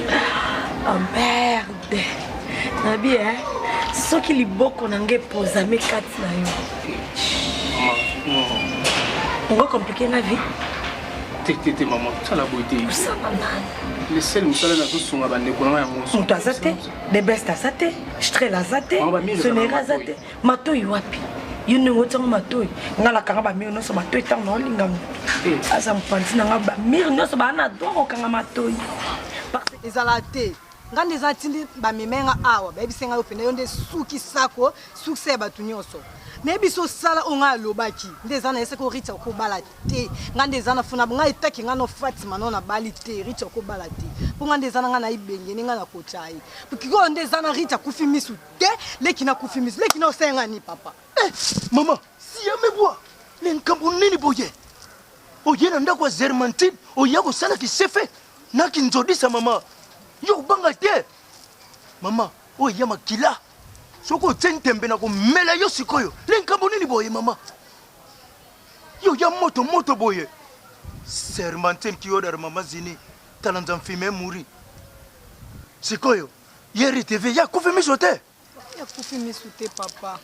Oh merde. Nabi hein. Ce qui est beaucoup n'engage pas mes quatre na yo. Non. On va compliquer la vie. T'es maman, ça la beauté. Ça maman. Les seuls musala na tous sont abandonnés pour moi. On t'a zaté. Des bestes à zaté. Strela zaté. Ce n'est pas zaté. Mato yuapi. You ne vois pas mato. Ngala kanga mi no so mato itang no lingam. Asa mpanzi na ngaba mir no so bana doro kanga mato. Ezalate. Ngande zatindi ba mimenga awa. Ba bisenga yo pene yonde suki sako, succès batu nyonso. Mais biso sala onga lobaki ndezana ese ko richa ko balate ngande zana funa nga itaki ngano Fatima nona balite richa ko balate po ngande zana ngana ibenge ninga na kochai pukiko ndezana richa kufimisu te lekina kufimisu lekina osenga ni papa Maman si yame bois lenkambo nini boye oye nanda kwa Zermantine oya ko sala ki sefe na kinzodisa mama yo banga te mama oya makila soko tembe na ko mela yo sikoyo lenkambo nini boye mama yo ya moto boye Sermantine ki odar mama zini talanza mfime muri sikoyo yeri TV ya kufimi sote ya kufimi sote papa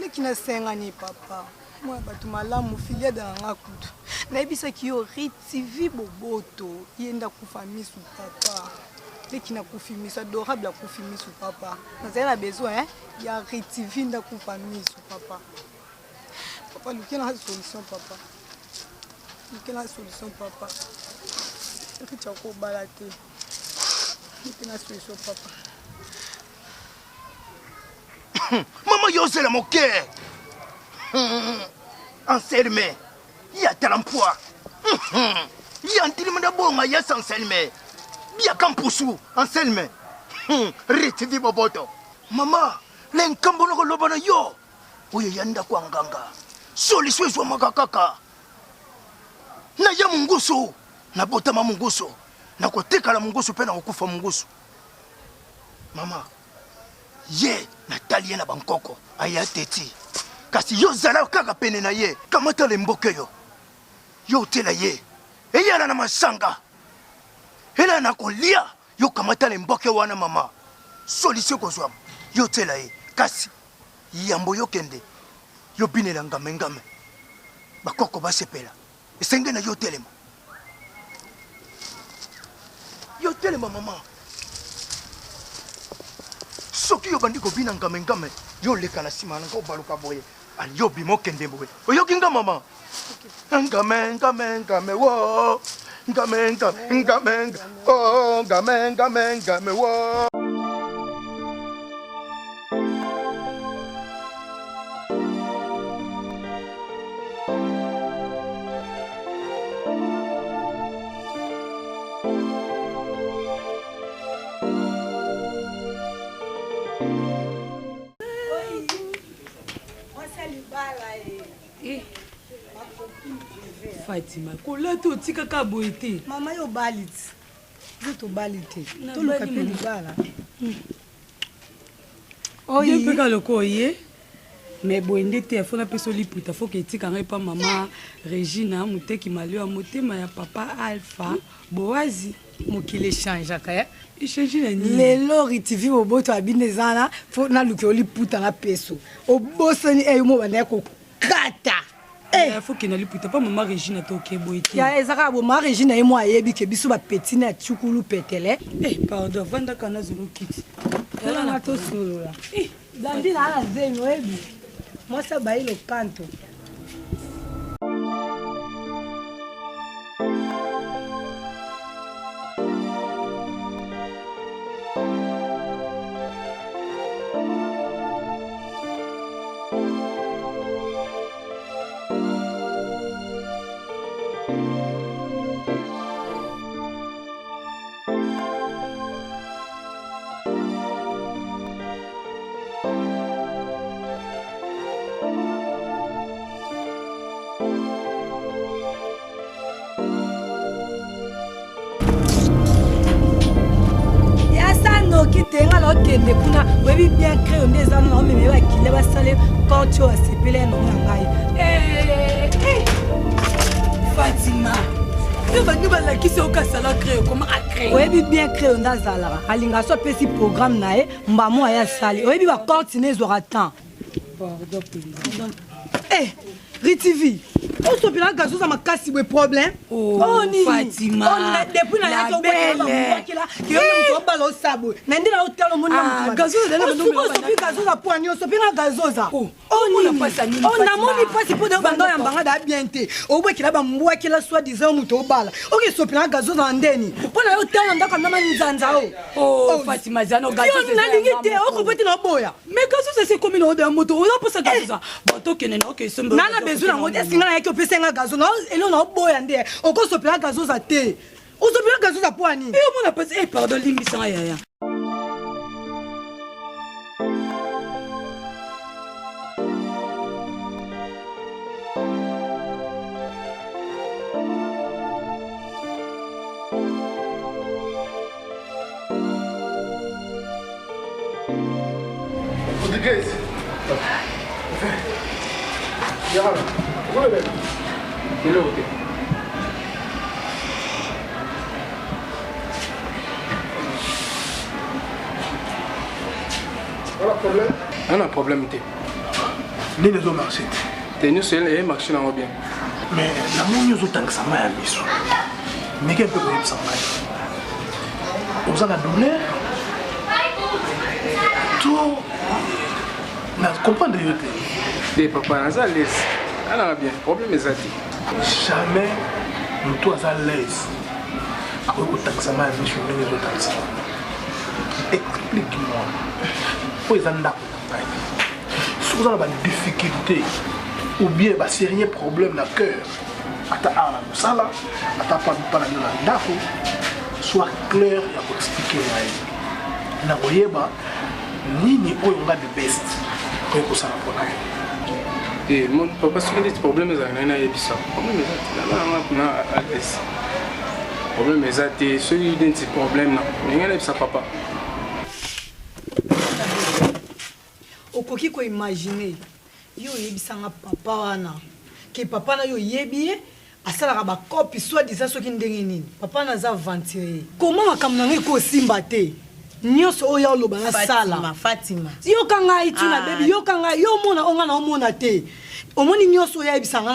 lekina senga ni papa moi batu malamu filia da ngakutu na ebisa ki yo TV boboto yenda kufami su papa lekina kufimisa adorable kufimisu papa nazela besoin il y a TV nda kufamisu papa papa lukena solution papa lukena solution papa richa ko balate lukena solution papa Maman yosela moke enselme ya talampoa ya ntilimanda bonga ya sanselme Bia kampusu Anselme Riti boboto Mama Lenkambo noko lobana yo Oye yanda kwa nganga solution ezwamaka kaka naya mungusu nabotama mungusu nakotekala mungusu mpe nakokufa mungusu mama ye natali ye na bankoko aya teti kasi yo zala kaka pene na ye kamata lemboke yo otela ye eyala na masanga ela na kolia yo kamata lemboke wana mama solution kozwama yo otela ye kasi yambo yo kende yo binela ngame bakoko basepela esenge na yo telema mama soki yo bandi kobina ngame yo leka na nsima nanga obaluka boye ali yo bima okende boye oyoki nga mama ngame wo ngame wo. Fatima, kola to tika ka boite. Mama yo balit. Zo balite. To lo ka peli bala. Oye, pe ka loko ye. Mais boende te fona peso liputa faut que tika ngai pa mama Regina muteki malio motema ya papa Alpha Boazi mokile change kaya. Change na ni. Lelo ritivi oboto abinezana faut na luki oliputa na peso. Obosani mo bana ko kata. Il faut qu'il n'aille pas maman Regina toke boite. Ya ezaka bo maman Regina et moi ayebi ke biso ba petit na tchukulu petele. Pardon, vanda kana zulu kiti. Ela na to solo la. Dandi na ala zeno ebi. Moi ça baï le canto. Oui, bien créé, on est en homme, mais qui va saler quand tu as séparé un homme. Fatima, tu vas nous voir qui s'est au cas à créer, comment à créer. Oui, bien créé, on a Zala. Alinga soit petit programme, nae, mbamo aya sali. Oui, va continuer, aura temps. Pardon, Ritivi. On se pila gazo za makasi we problème. Oh ni Fatima. On depuis na yato qui on me balo sabo. Nandi na hotel o moni na gazo de na ndo on se pila gazo za poani on se pila gazo za. On na pasa ni. On na moni pasi pour de bando ya mbanga da bienté. O bwe kila ba mbwa kila soit disant muto bala. O ke so pila gazo za ndeni. Pona hotel ndaka na manzanza o. Oh Fatima zano gazo. Yo na lingite o ko peti na boya. Mais gazo c'est comme une de moto. On a pas ça gazo za. Bato kene na okay sembo. Nana besoin na ngode singa na yake pesa nga gazo na elo na boya nde oko sopela gazo za te o sopela gazo za poani mon appelle pardon limbi sans yaya On a un problème. Les deux marchés. Nous sommes les marchés dans bien. Mais la mounion est autant que ça m'a mis. Mais qu'est-ce que vous avez ça m'a vous avez douleur. Tout. Mais comprendre des papas, ça laisse. Alors bien, problème est ça. Jamais nous tous à l'aise. Après autant que ça m'a mis sur les autres. Explique-moi. Pourquoi ils ont si vous avez des difficultés ou bien c'est rien problème dans le cœur, soit clair et à expliquer. Vous voyez, ni on a de best. Et mon papa, ce qui est problème, c'est qu'il y a des problèmes. Problème, c'est celui qui a des problèmes. Mais il y a des papa. Okoki ko imaginer yo yebisanga papa wana ke papa na yo yebi asala ba copie soit disant soki ndenge nini papa na za aventurier comment makamna ngi ko simba te nyoso oya oloba na sala Fatima yo kanga ituna baby yo kanga yo mona onga na omona te omoni nyoso oya yebisanga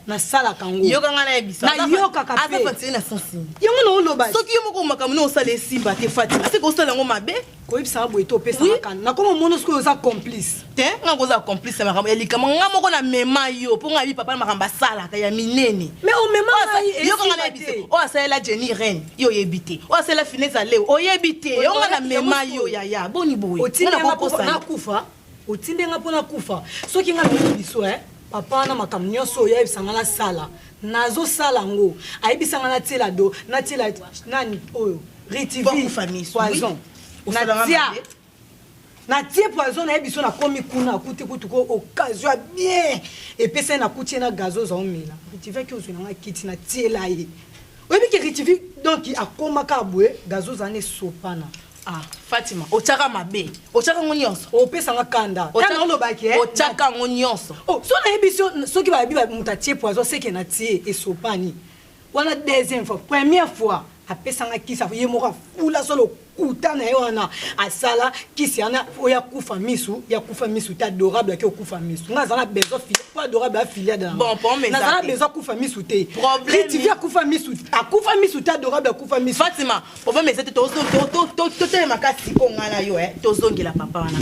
na sala kango yo kanga na yebisa na yo kaka pe asa Fatima na sensi yo mona oloba soki yo moko makamna osala simba te Fatima ase ko sala ngo mabe ko yebisa bo eto pesa makana na komo mono sko oza complice te nga koza complice makamba elikama nga moko na mema yo po nga bi papa na makamba sala ka ya minene mais o mema yo kanga na yebite o asala Jenny Reine yo yebite o asala Finesse Leo o yebite yo nga na mema yo ya boni boy otinga na kufa otinga pona kufa soki nga biso papa na makambo nyonso oyo ayebisanga na sala nazo sala ngo ayebisanga na tiela do na tiela nani oyo retivi poison na tie poison na yebiso na komi kuna akuti kutuko occasion bien epesa na kutie na gazo za omela retivi ki ozuna nga kiti na tiela ye oyebi ke retivi donc akoma ka bwe gazo za ne sopana. Ah, Fatima, ochaka mabe, ochaka ngonyonso. Opesa nga kanda. Tana olobaki ochaka ngonyonso. Oh, so na yebiso soki ba biba mutatie poison seke na tie esopani. Wana deuxième fois, première fois, apesa nga kisa ye moko fula solo kutana yona asala kisi ana oya kufa misu ya kufa misu ta adorable ke kufa misu nga zana besoin fille pas adorable filia dans bon pour mais na zana besoin kufa misu te problème tu viens kufa misu akufa misu ta adorable kufa misu Fatima problème c'est to tele makasi ko ngana yo to zongela papa wana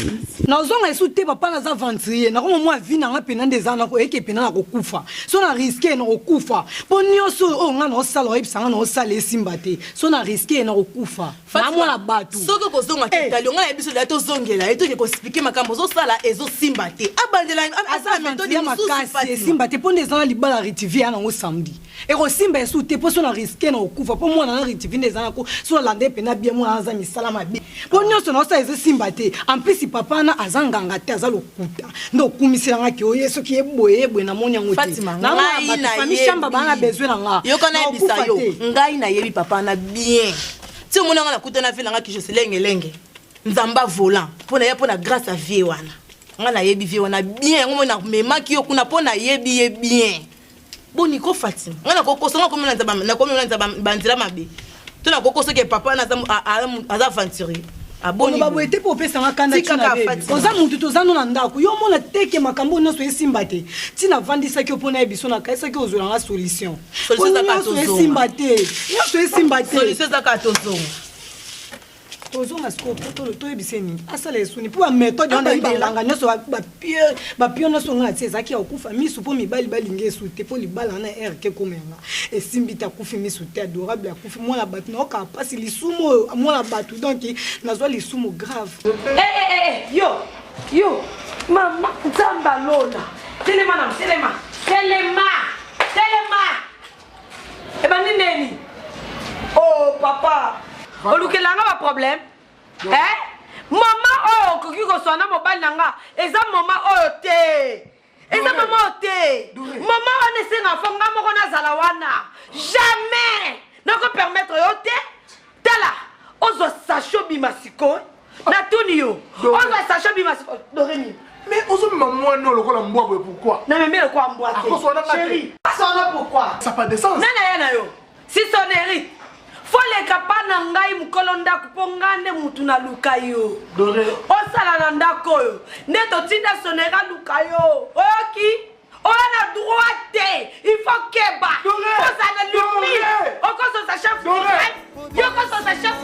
na zonga esu te papa na za aventurier na ko moi vie na nga pena des ans na ko eke pena na ko kufa so na risquer na ko kufa po nyoso o nga no sala o ebisanga no sala esimba te so na risquer na ko kufa na mwana batu soko kozonga tetali onga yebiso la to zongela eto ke ko expliquer makambo zo sala ezo simba te abandela asa méthode makasi esimba te po ndeza na libala retivi ana ngo samedi e ko simba esu te po so na risquer na ko kufa po mwana na retivi ndeza na ko so lande pena bien mwana za misala mabe po nyoso na sa ezo simba te en plus papa na azanganga te azalo kuta ndo kumisela ngaki o yeso ki eboye na monya ngote na ngai na famille chamba bana besoin na nga yo kana ebisa yo ngai na yebi papa na bien ti omona nga na kuta na vile nga ki je selenge nzamba volant pona ya pona grâce à vie wana nga na yebi vie wana bien ngo na mema ki yo kuna pona yebi bien boni ko Fatima nga na kokoso nga komona nzaba banzila mabe to na kokoso ke papa na aza aventurier aboni babo ete po pesa makanda tina bebi oza mutu tozano na ndako yo mona teke makambo nyonso esimba te tina vandisa ki opona ebiso na kaisa ki ozula nga solution esimba te nyonso esimba te solution za ka tozonga tozonga siko to ebise nini asala esuni po ba méthode onda ibanga nyonso ba pio nyonso nga tie ezaki ya okufa misu po mibali balingi esu te po libala na RK komenga esimbi ta kufi misu te adorable akufi mwana batu na oka pasi lisumu mwana batu donc nazwa lisumu grave yo mama nzamba lona telema eba nini oh papa olukelanga ba problème mama oyo okoki koswana mobali na nga eza mama oyo te mama wana esenga fo nga moko nazala wana jamais nakopermettre yo te tala ozwa sacho bima sikoyo natuni yo ozwa sacho bima sikoyo doremi mais ozomema mwana lokola mbwa boye pourquoi na meme lokola mbwa te chéri asona pourquoi ça pas de sens nana ya na yo si son hérite foleka pa na ngai mokolo ndako mpo ngai nde mutu na luka yo osala na ndako oyo nde totinda sonera luka yo oyoki oyo na droit te il faut keba ozala limite okososa chef yokososa chef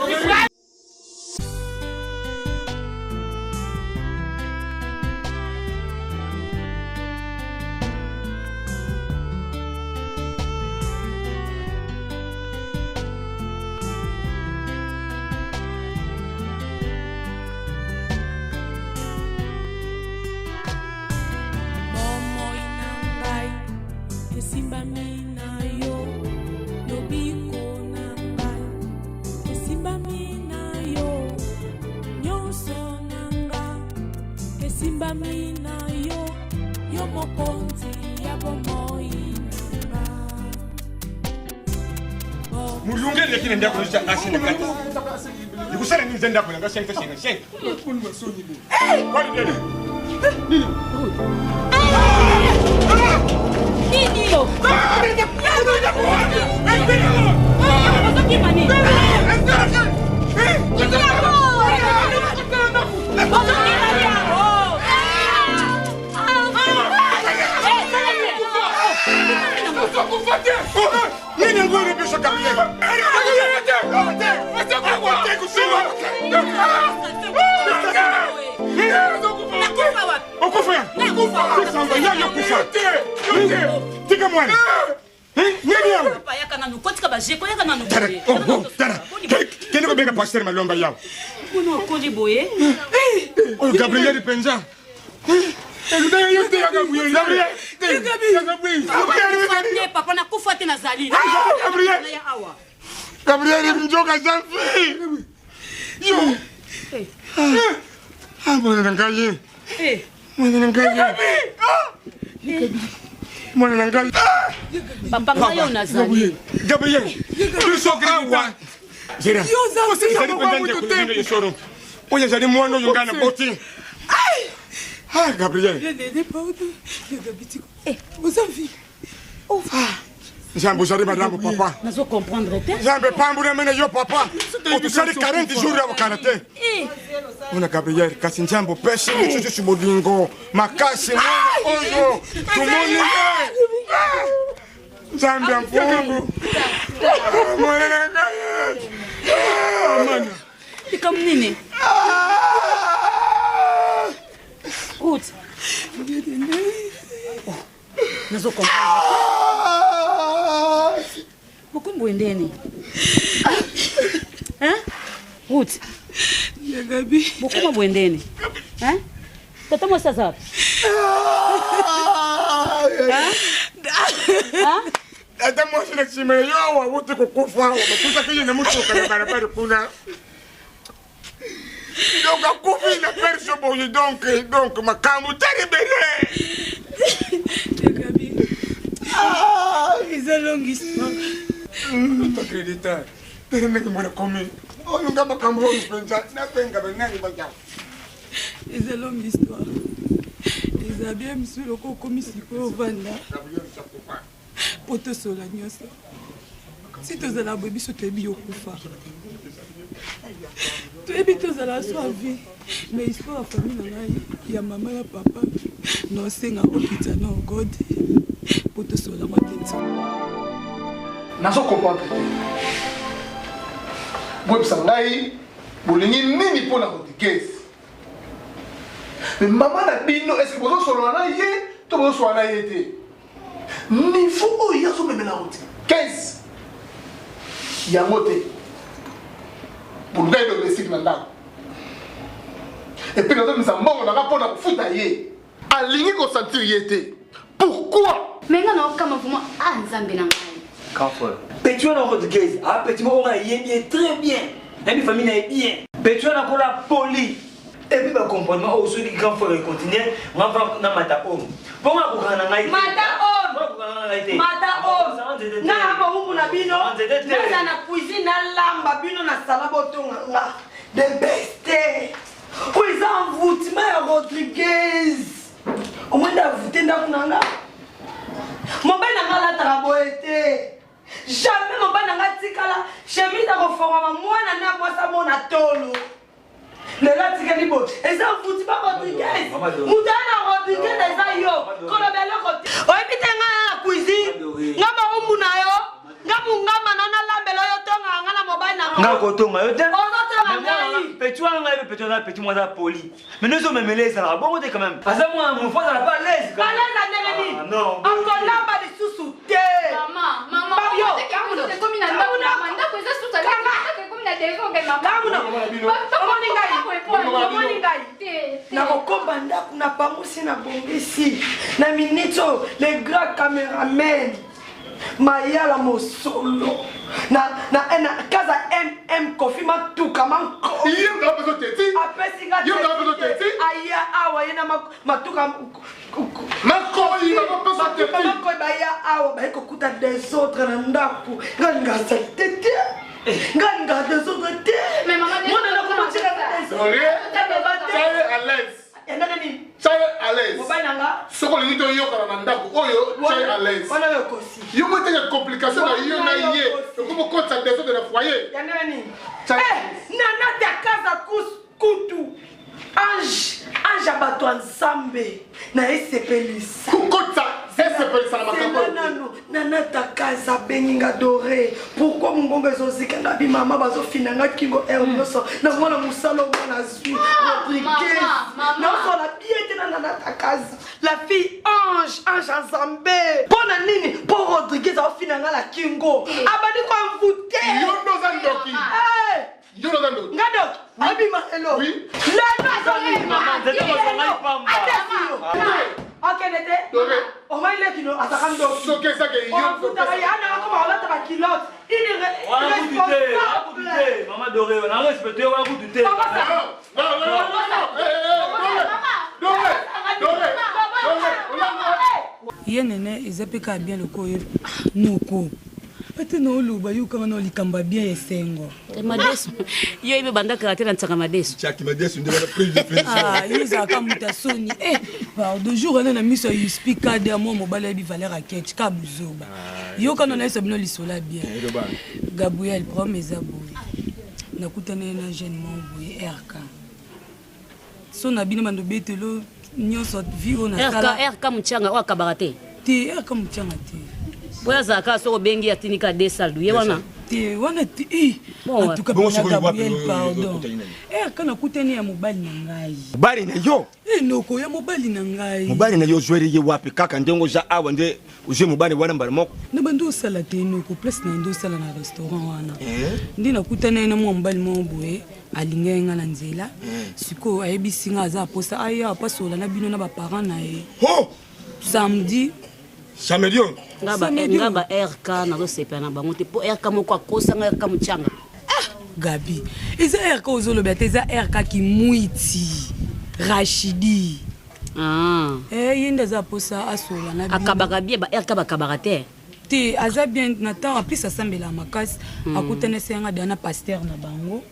yo mokonzi ya bomoi mulunge lekile ndako lisha asine kati nikusana ni zenda kuna ngashenga shenga kwani nini nini yo nini ngoni bisho kabisa tika mwana nini yangu kende ko benga pasteur malomba yawo Kuno kodi boye. Oyo Gabriel penza. Eludaya yote ya Gabriel. Gabriel. Papa na kufa tena zali. Gabriel. Gabriel njoka zamfi. Yo. Mwana nangaye. Mwana nangaye. Mwana nangaye. Papa ngayo na zali. Gabriel. Tu sokawa. Zera. Zari kwenda kulinga yesoro. Oya zari mwana yungana boti. Ah Gabriel. Vous avez Jambo jari madame papa. Nazo comprendre te. Jambe pambura mena yo papa. Otusali 40 jours ya karate. Ona Gabriel kasi njambo pesi chuchu chibodingo. Makasi mwana oyo. Tumoni. Jambe mfungu. Mwana nanga. Amana. Ikam nini? Goed. Nazo comprendre. Beaucoup mwendeni. Hein? Goed. Gabi. Beaucoup mwendeni. Hein? Tata mo sasa. Hein? Hata mwashi na chime yo wa wote kukufa wakuta kile na mtu kana barabara kuna donc a kufi na perso boye donc makamu taribele It's a long histoire. Pas crédita. Tere ngi mwana komi. Oyo ngamba kambo penza na penga benani baja. It's a long histoire. Ils ont bien mis le coco comme si au vanda. Poto sola nyoso. Si tu as la baby so te bi okufa. Tu es bientôt à la vie. Mais histoire la famille na ngai ya mama ya papa. No senga hôpital no God. Poto sola matete. Nazo comprendre te. Bob sangai bolingi nini pona kotikesi. Mais maman na bino est-ce que bozo solo na ye to bozo solo na ye te. Niveau oyo yazo memela route 15 yango te pour ngai domestique na ndako et puis nazo misa mbongo nanga mpona kofuta ye alingi kosentir ye te pourquoi menga na okama vraiment nzambe na ngai Carrefour. Petit on a route 15 ah petit on a bien très bien la famille est bien petit on a ko la poli et puis ba comportement au celui grand frère continuer on va na mata homme bon on va na ngai mata homme na hapa huku na bino na na cuisine na lamba bino na sala botonga nga the best kuiza mvuti ma Rodriguez omwenda vuti ndaku nanga mobali nanga la traboete jamais mobali nanga tikala chemise ko forma mwana na mwasa mona tolo lelo tikeli bo eza mvuti ba Rodriguez mutana Rodriguez eza yo kono belo kote oibitenga na cuisine ngamba umbu na yo ngamu ngama na lambelo yo tonga ngana mobali na ngako tonga yo te petit on a petit moi da poli mais nous sommes mêlés ça bon quand même parce que moi mon frère n'a pas l'aise pas l'aise à négani encore lamba de sous te maman c'est comme une manda ko za suta c'est comme na devo ke na kokomba ndaku na pamusi na bongisi na minito les grands caméramen Mayala Mosolo na kaza MM Kofi matuka manko. Iyo nga bezo teti. Apesi nga Iyo nga bezo teti. Aya awa yena matuka manko yi nga bezo teti. Matuka manko baya awa ba kokuta des autres na ndaku. Nga tete. Nga des autres te. Mais maman, mona na ko matira des autres. Soyez à l'aise. Soyez à l'aise. Ce qu'on dit yo kana ndako oyo soyez à l'aise. Yo mo tenge complication na yo na yé. Ko ko ta des autres de la foyer. Nana ta casa kutu. Ange abato ensemble na esepelisa. Kukota esepelisa na makambo. Nana ta casa beninga doré. Pourquoi mungongo ezozika na bi mama bazofinanga kingo ernoso na mwana musalo mwana zu Rodriguez. Na so la piété na nana ta casa. La fille ange ensemble. Bona nini pour Rodriguez afinanga la kingo. Abadi ko mvute. Yo doza ndoki. Yo doza ndoki. Ngado. Abima hello. Oui. Maman, c'est pas ok, Nete. On va y aller, Kino. Attends, so que ça que yo. On va y aller, on va la kilote. Il est responsable. Maman Doré, on a respecté, on va vous douter. Yenene, ils appellent bien le courrier. Nous, quoi. Peut-être nous le quand on likamba bien et sengo. Madesu. Yo ibe banda karate na tsaka madesu. Chaki madesu ndio na prise de finition. Ah, yuza kama mutasoni. De jour on a mis sur you speak card à moi mobile bi valeur à ketch ka buzoba. Yo quand on a sabino lisola bien. Gabriel promet aboué. Nakutana na jeune mambo RK. So na bino mando betelo nyonso viro na sala. RK mchanga wa kabarate. Ti RK mchanga ti. Boya zaka so bengi atinika desaldu ye wana te wana ti en tout cas Gabriel pardon kana kuteni ya mobali na ngai mobali na yo noko ya mobali na ngai mobali na yo zweri ye wapi kaka ndengo za awa nde uje mobali wana mbala moko na bando sala te noko place na ndo sala na restaurant wana ndi nakutana na mobali moboye alingenga na nzela siko ayebisi nga za posa aya pasola na bino na ba parents na ye samedi Samedion. Ngaba RK na zo sepa na bango te po RK moko akosa nga RK mchanga. Gabi. Eza RK ozolo bete eza RK ki muiti. Rachidi. Yenda za posa asola na bi. Akabaka bien ba RK bakabaka te. Te aza bien na temps en plus asambela makasi akutana senga dana pasteur na bango.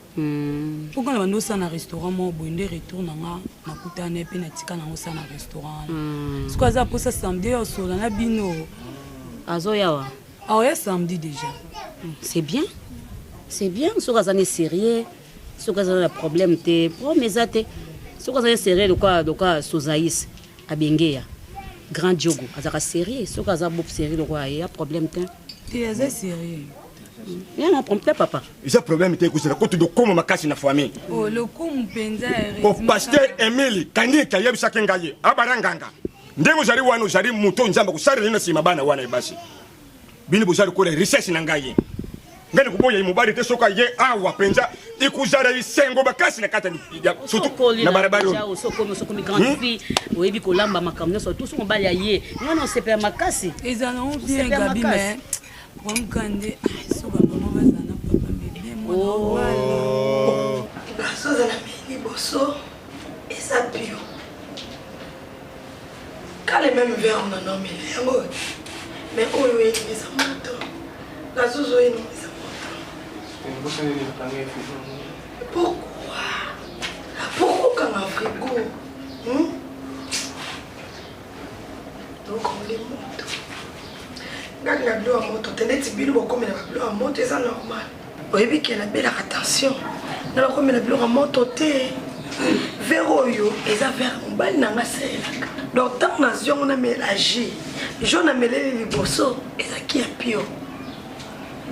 Pourquoi on a un restaurant mo bonde retourne nga nakutana pe na tika na osa na restaurant. Ce que ça pour ça samedi au sol na bino. Azoyawa. Ah ouais samedi déjà. C'est bien. C'est bien ce que ça est sérieux. Ce que ça a problème te promesate. Ce que ça est sérieux de quoi Sozaïs à Bengeya. Grand Diogo, azaka sérieux. Ce que ça a sérieux de quoi il y a problème te. Tu es sérieux. Il y a un problème, papa. Il y a un problème, c'est que c'est de comment ma casse na famille. Oh, le coup penza Au pasteur Emile, kandi kayeb sakengaye, abaranganga. Ndemo jari wano jari muto njamba kusari lina sima bana wana ibasi. Bini bujari kule research nangaye. Ngani kuboya imubari te soka ye awa penza ikuzara isengo bakasi na kata surtout na barabara. Soko mi grande fille, oyebi kolamba makamno so tout son bali ye. Non c'est pas makasi. Ils en ont bien Gabi mais Wamkande, so baba bazana papa bébé moi. Oh. Baso za na mini boso esa bio. Quand les mêmes verres on en a mis yango. Mais oyo est les amoto. La zozo est non les amoto. Pourquoi? Pourquoi quand on frigo? Donc on les moto. Regarde la bleu à moto, tenez si bilo comme la bleu à moto, c'est normal. Oui, qu'il y a la belle attention. Dans la comme la bleu à moto, té. Véroyo, et ça vers un bal n'a pas ça. Donc tant nation on a mélangé. J'en ai mêlé les bossos et ça qui est pire.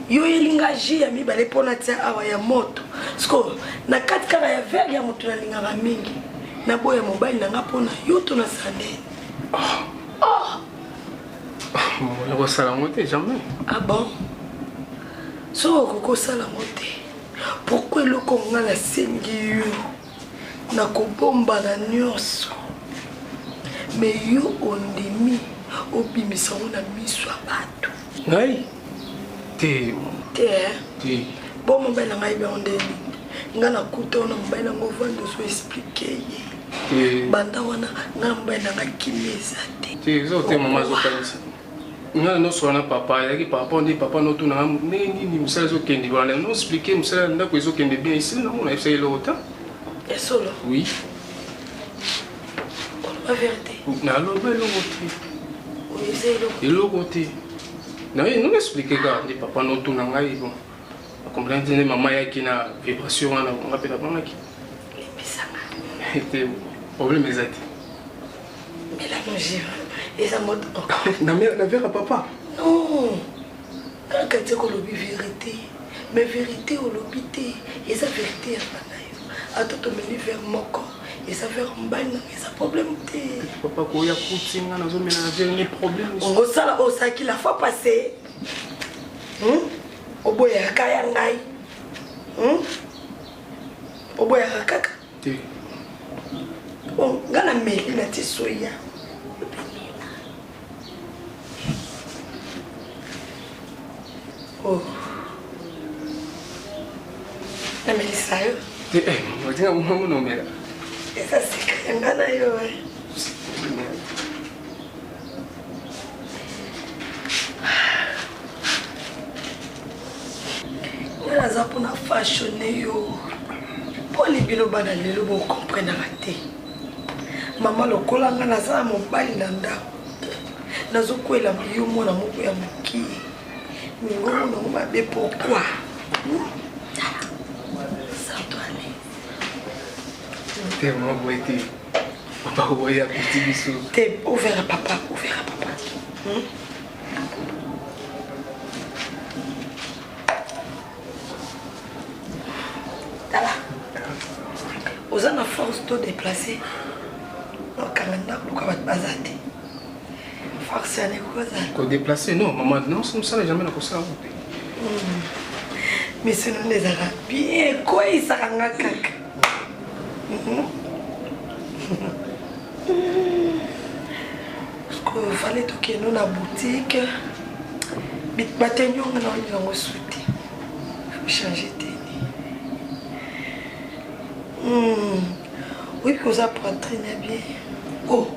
Yo yelingagi ya mi balé pour na tia awa ya moto. Sko na 4 kara ya vers ya moto na lingaka mingi. Na boya mobile na nga pona yo to na sande. Je ne sais pas jamais. Ah bon? Si on ne sait pas, pourquoi le Congo a sengi na kobomba na nyonso? Mais yo ondemi obimisa na miso ya bato. Ngai? Te. Te. bon mobile ngai be ondeni nga na kuto na mobile ngo vando so expliquer banda wana nga mobile nga kimeza te zo te mama zo kanisa nga no so na papa yaki papa on dit papa no tuna nini musala zo kendi bana no expliquer musala ndako zo kendi bien ici non on a essayé l'autre et solo oui la vérité na lo be lo côté oui c'est le côté non non expliquer ga dit papa no tuna ngai bon comprendre ne maman yaki na vibration na on rappelle pas qui était problème exact mais la manger et ça mode na mère na verra papa non quand tu ko lobi vérité mais vérité au lobité et ça vérité à tout meni vers moko et ça vers mbana et ça problème té papa ko ya kutinga na zo mena na ni problème on sala o ça qui la fois passé oboya kaya ngai oboya kaka te on ngana meli na tisoya oh na meli sayo te on dit mon nom mais et ça c'est ngana yo naza mpona fashionne yo mpo libino bana lelo bokomprendaka te mama lokola nga naza na mobali na ndako nazokwela yo mwana moko ya mokie mingongo nango mabe pokwa te mama boye te papa oboye akuti biso te overa papa Tala. Aux gens à force de déplacer. Donc, quand on a bazate. Force à négocier. Qu'on déplacer, non, maman, non, ça n'est jamais la ça. Mais c'est nous les arabes. Bien, quoi, ils s'en caca. Parce qu'il fallait que nous dans la boutique. Mais maintenant, on a souhaité. Il faut changer de. Oui, que vous apprenez très bien. Oh!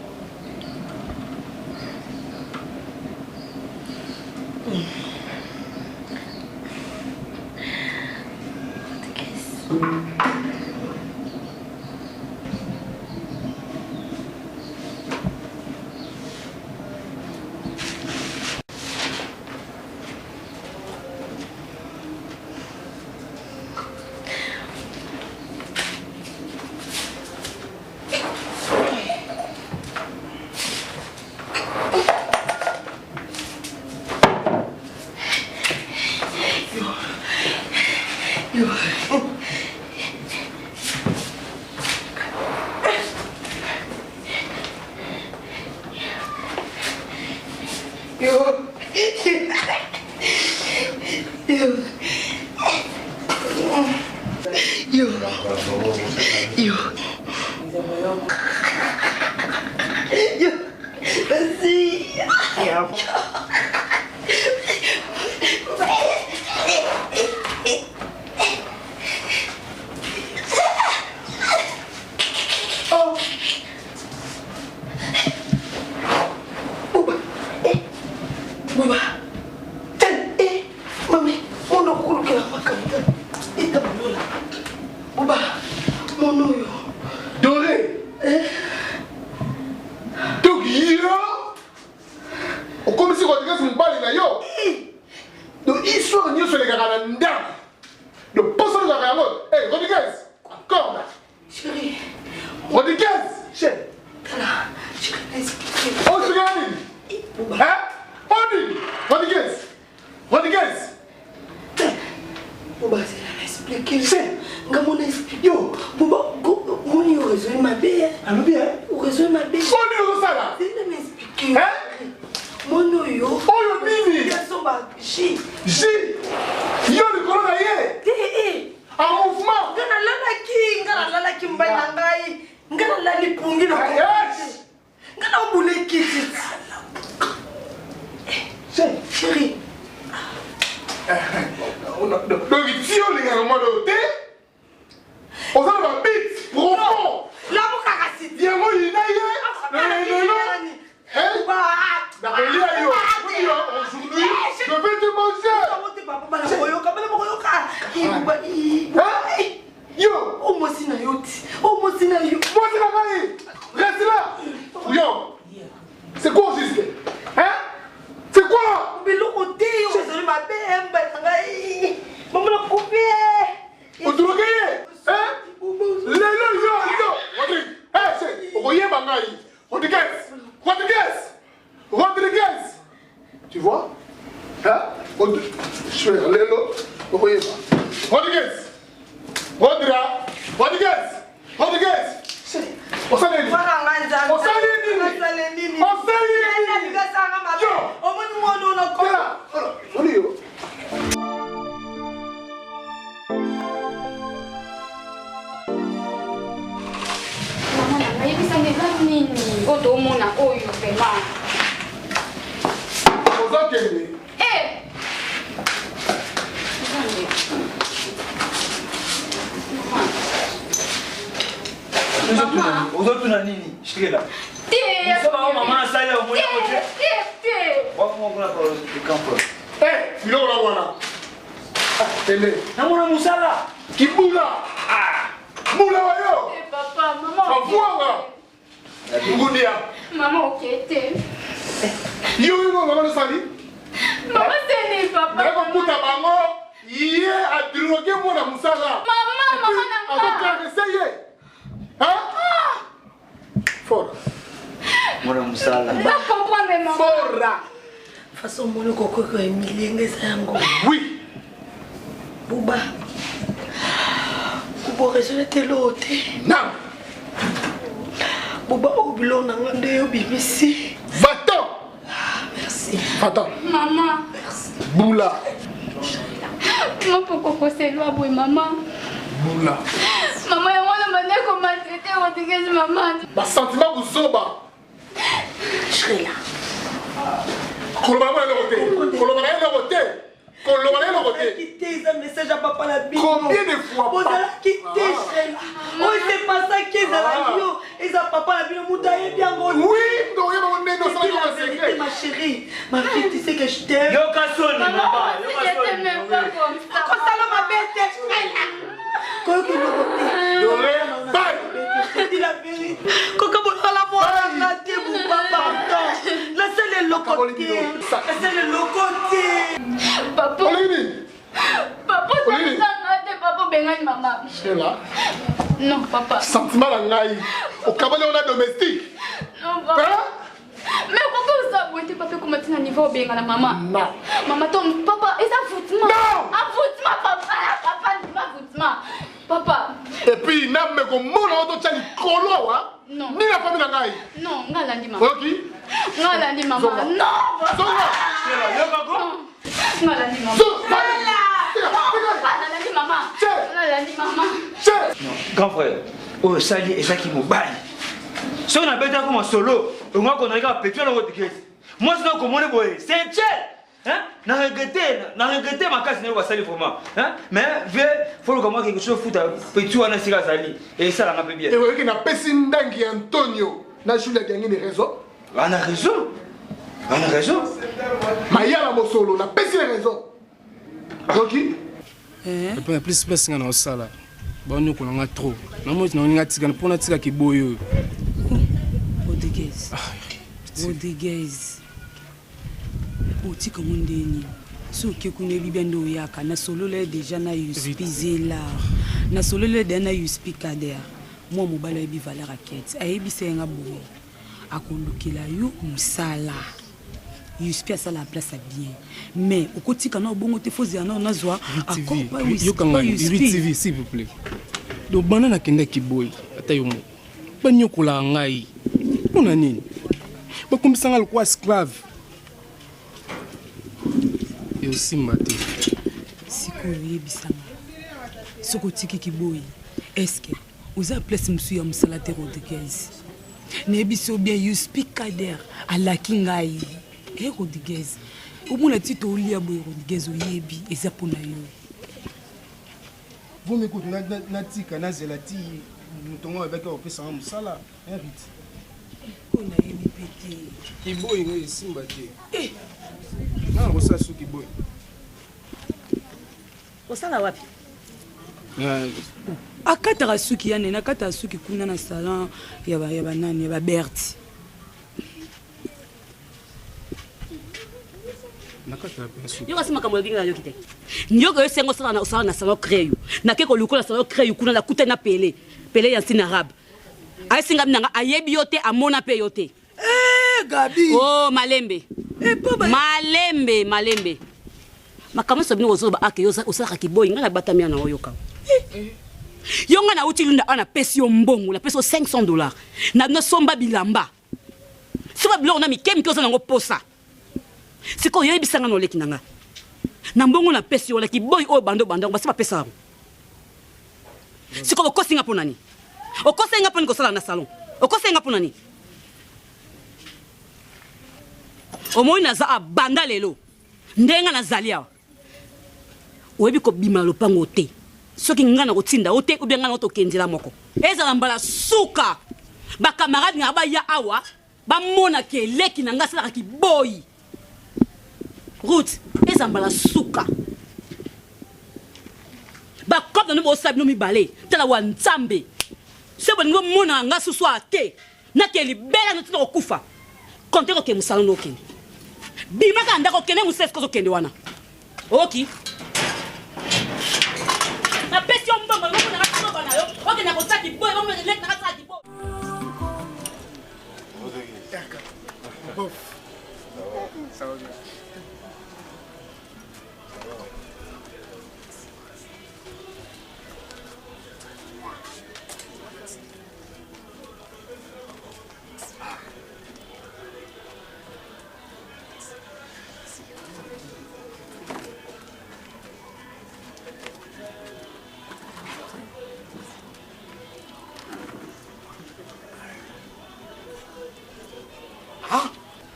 Chérie. Rodriguez. Ozotuna nini? Shikela. Sasa mama nasali au mwenye moja. Wako mwana kwa kampo. Bilo la wana. Tele. Na mwana musala. Kibula. Mula wayo. Papa, mama. Pavuanga. Ngudia. Mama okete. Yo mama nasali. Mama seni papa. Nako kuta bango. Iye a drogué mwana musala. Mama nanga. Akokaka seye. Hein? Fora. Mwana musala. Pas comprendre maman. Fora. Façon mon coco que Emilie ngesango. Oui. Buba. Kubo résoudre l'autre. Non. Buba obilo nanga ndeyo bimisi. Va-t'en. Merci. Va-t'en. Maman. Merci. Boula. Maman pourquoi c'est loin boy maman. Boula. Maman ya mwana mane comment c'était Rodriguez maman. Ba sentiment buzoba. Shrela. Koloba na côté. Koloba na côté. Koloba na côté. Quitter un message à papa la bille. Combien de fois vous allez quitter Shrela. Oh c'est pas ça qui est dans la radio. Et ça papa la bille moutaye bien gros. Oui, donc il va me donner la vérité ma chérie. Ma fille tu sais que je t'aime. Yo kasoni maman. Je t'aime même pas comme ça. Comme ça là ma bête Shrela. Quoi que le je dis la vérité. Coca la moi la débou papa. Laissez-les locoter. Laissez-les locoter. Papa. Papa, papa bengani maman. Shrela. Non, papa. Sentiment la ngai. Au cabane on a domestique. Non, papa. Mais pourquoi vous avez papa comment tu as niveau bengana maman? Non. Maman ton papa, et ça foutement. Non. Un foutement papa, papa dis pas foutement. Papa. Et puis n'a me comme mon auto tchali kolo wa. Non. Ni la famille na ngai. Non, ngala ndi maman. OK. Ngala ndi maman. Non. Zonga. Shrela, yo kako? Ngala ndi maman. Non, grand frère. Oh, sali et ça qui me baille. Si on a besoin comme un solo, on va qu'on a un pétrole dans votre caisse. Moi, c'est comme on est boy. C'est un tchèl. Hein? N'a regretté ma casse, n'est pas sali pour moi. Hein? Mais, faut que moi quelque chose fout à pétrole dans la sali. Et ça, on a bien. Et vous voyez qu'il n'a pas si dingue Antonio. N'a pas gagné des raisons. On a raison. On a raison. Maya la mosolo, n'a pas si raison. OK? Après plus place ngana osala. Ba on ko nga trop. Na mo na nga tika pona tika ki boyo. Rodriguez. Rodriguez. Otika mundeni. So ke kunebi bendo yaka na solo le déjà na yuspizela. Na solo le déjà na yuspikader. Moi mobala ebi valeur raquette. Ayebi senga boyo. Akondukela yo musala. Yuspi à la place à bien. Mais au côté quand on bon te faisait on a zoa à compa TV s'il vous plaît. Donc banana kende ki boy atayo mo. Banyo kula ngai. Ona nini? Ba kumbisanga kwa esclave. Et aussi maté. Siko yebisanga. Soko tiki ki boy. Est-ce que vous avez place monsieur ya Musalate Rodriguez? Nebiso bien you speak kader à la kingai. Eh Rodriguez, au moins la petite Olia boy Rodriguez oyebi et ça pour nayo. Vous m'écoutez na tika na zelati mutongo avec au pesa musala invite. On a yebi pété. Ki boy ngai simba te. Eh. Na rosa suki boy. Osala wapi? Akata suki ya nena akata suki kuna na salon ya ba nani ya ba Berti. Yo kasi makambo ya kinga yo kite. Nyoko yo sengo sala na salon créyo. Na keko lukola salon créyo kuna na kuta na pele. Pele ya sin arabe. Ay singa mnanga ayebi yote amona pe yote. Eh Gabi. Oh Malembe. Eh papa. Malembe. makambo so bino ozoba ake osaka kiboyi ngana batamia na oyoka yonga na utilunda ana pesi yo mbongo la pesi $500 na somba bilamba soba bilo na mikemi koza nango posa siko yebisanga no leki nanga na mbongo na pesi yo la kiboyi o bando basi ba pesa siko okosinga ponani okosenga poni kosala na salon okosenga ponani omoi naza abanda lelo ndenga nazali awa oyebi kobima lopango te soki nga na kotinda ote ou bien nga na otokendela moko ezala mbala suka bakamarade nga baya awa bamona ke eleki na nga asalaka kiboyi route eza mbala suka bakope na no bosabi no mibale tala wa nzambe so bolingi omona nga susu ate nake libela no tina kokufa konte koke mosala no okende bimaka ndako okende mosesi kozokende wana oki na pesi yo mbongo ngoko na kasoma na yo oke na kotaki boy ngoko na lek na kasaki boy Sawa.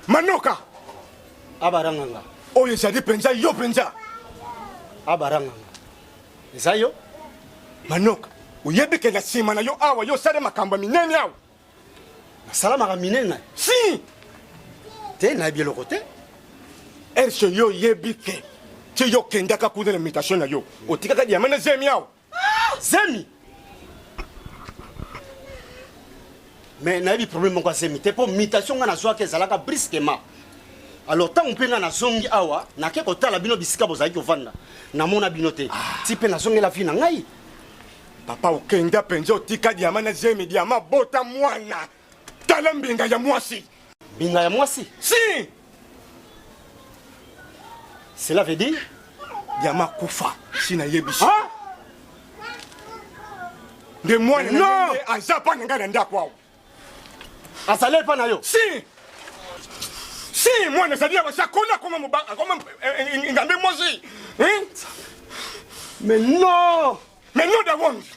Manoka abaranganga oyo ezali penza yo penza abaranganga eza yo Manoka oyebi ke na nsima na yo awa yo osala makambo minene awa nasalamaka minene na si te nayebi eloko te erso yo oyebi ke ti yo okendaka kuna na invitation na yo otikaka diama na zemi awa zemi mais nayebi problème moko azemi te mpo mutation nga nazwaki ezalaka brusquement alors ntango mpe nga nazongi awa nake kotala bino bisika bozalaki kovanda namona bino te ti mpe nazongela vi na ngai papa okenda mpenza otika diama na zemi diama bota mwana tala mbinga ya mwasi mbinga ya mwasi si cela veut dire diama kufa si nayebi nde mwana na nde aza mpa na ngai na ndako awa azali epa na yo si mwana ezali awa sakona akoma ngambe mwasi mais non dawongi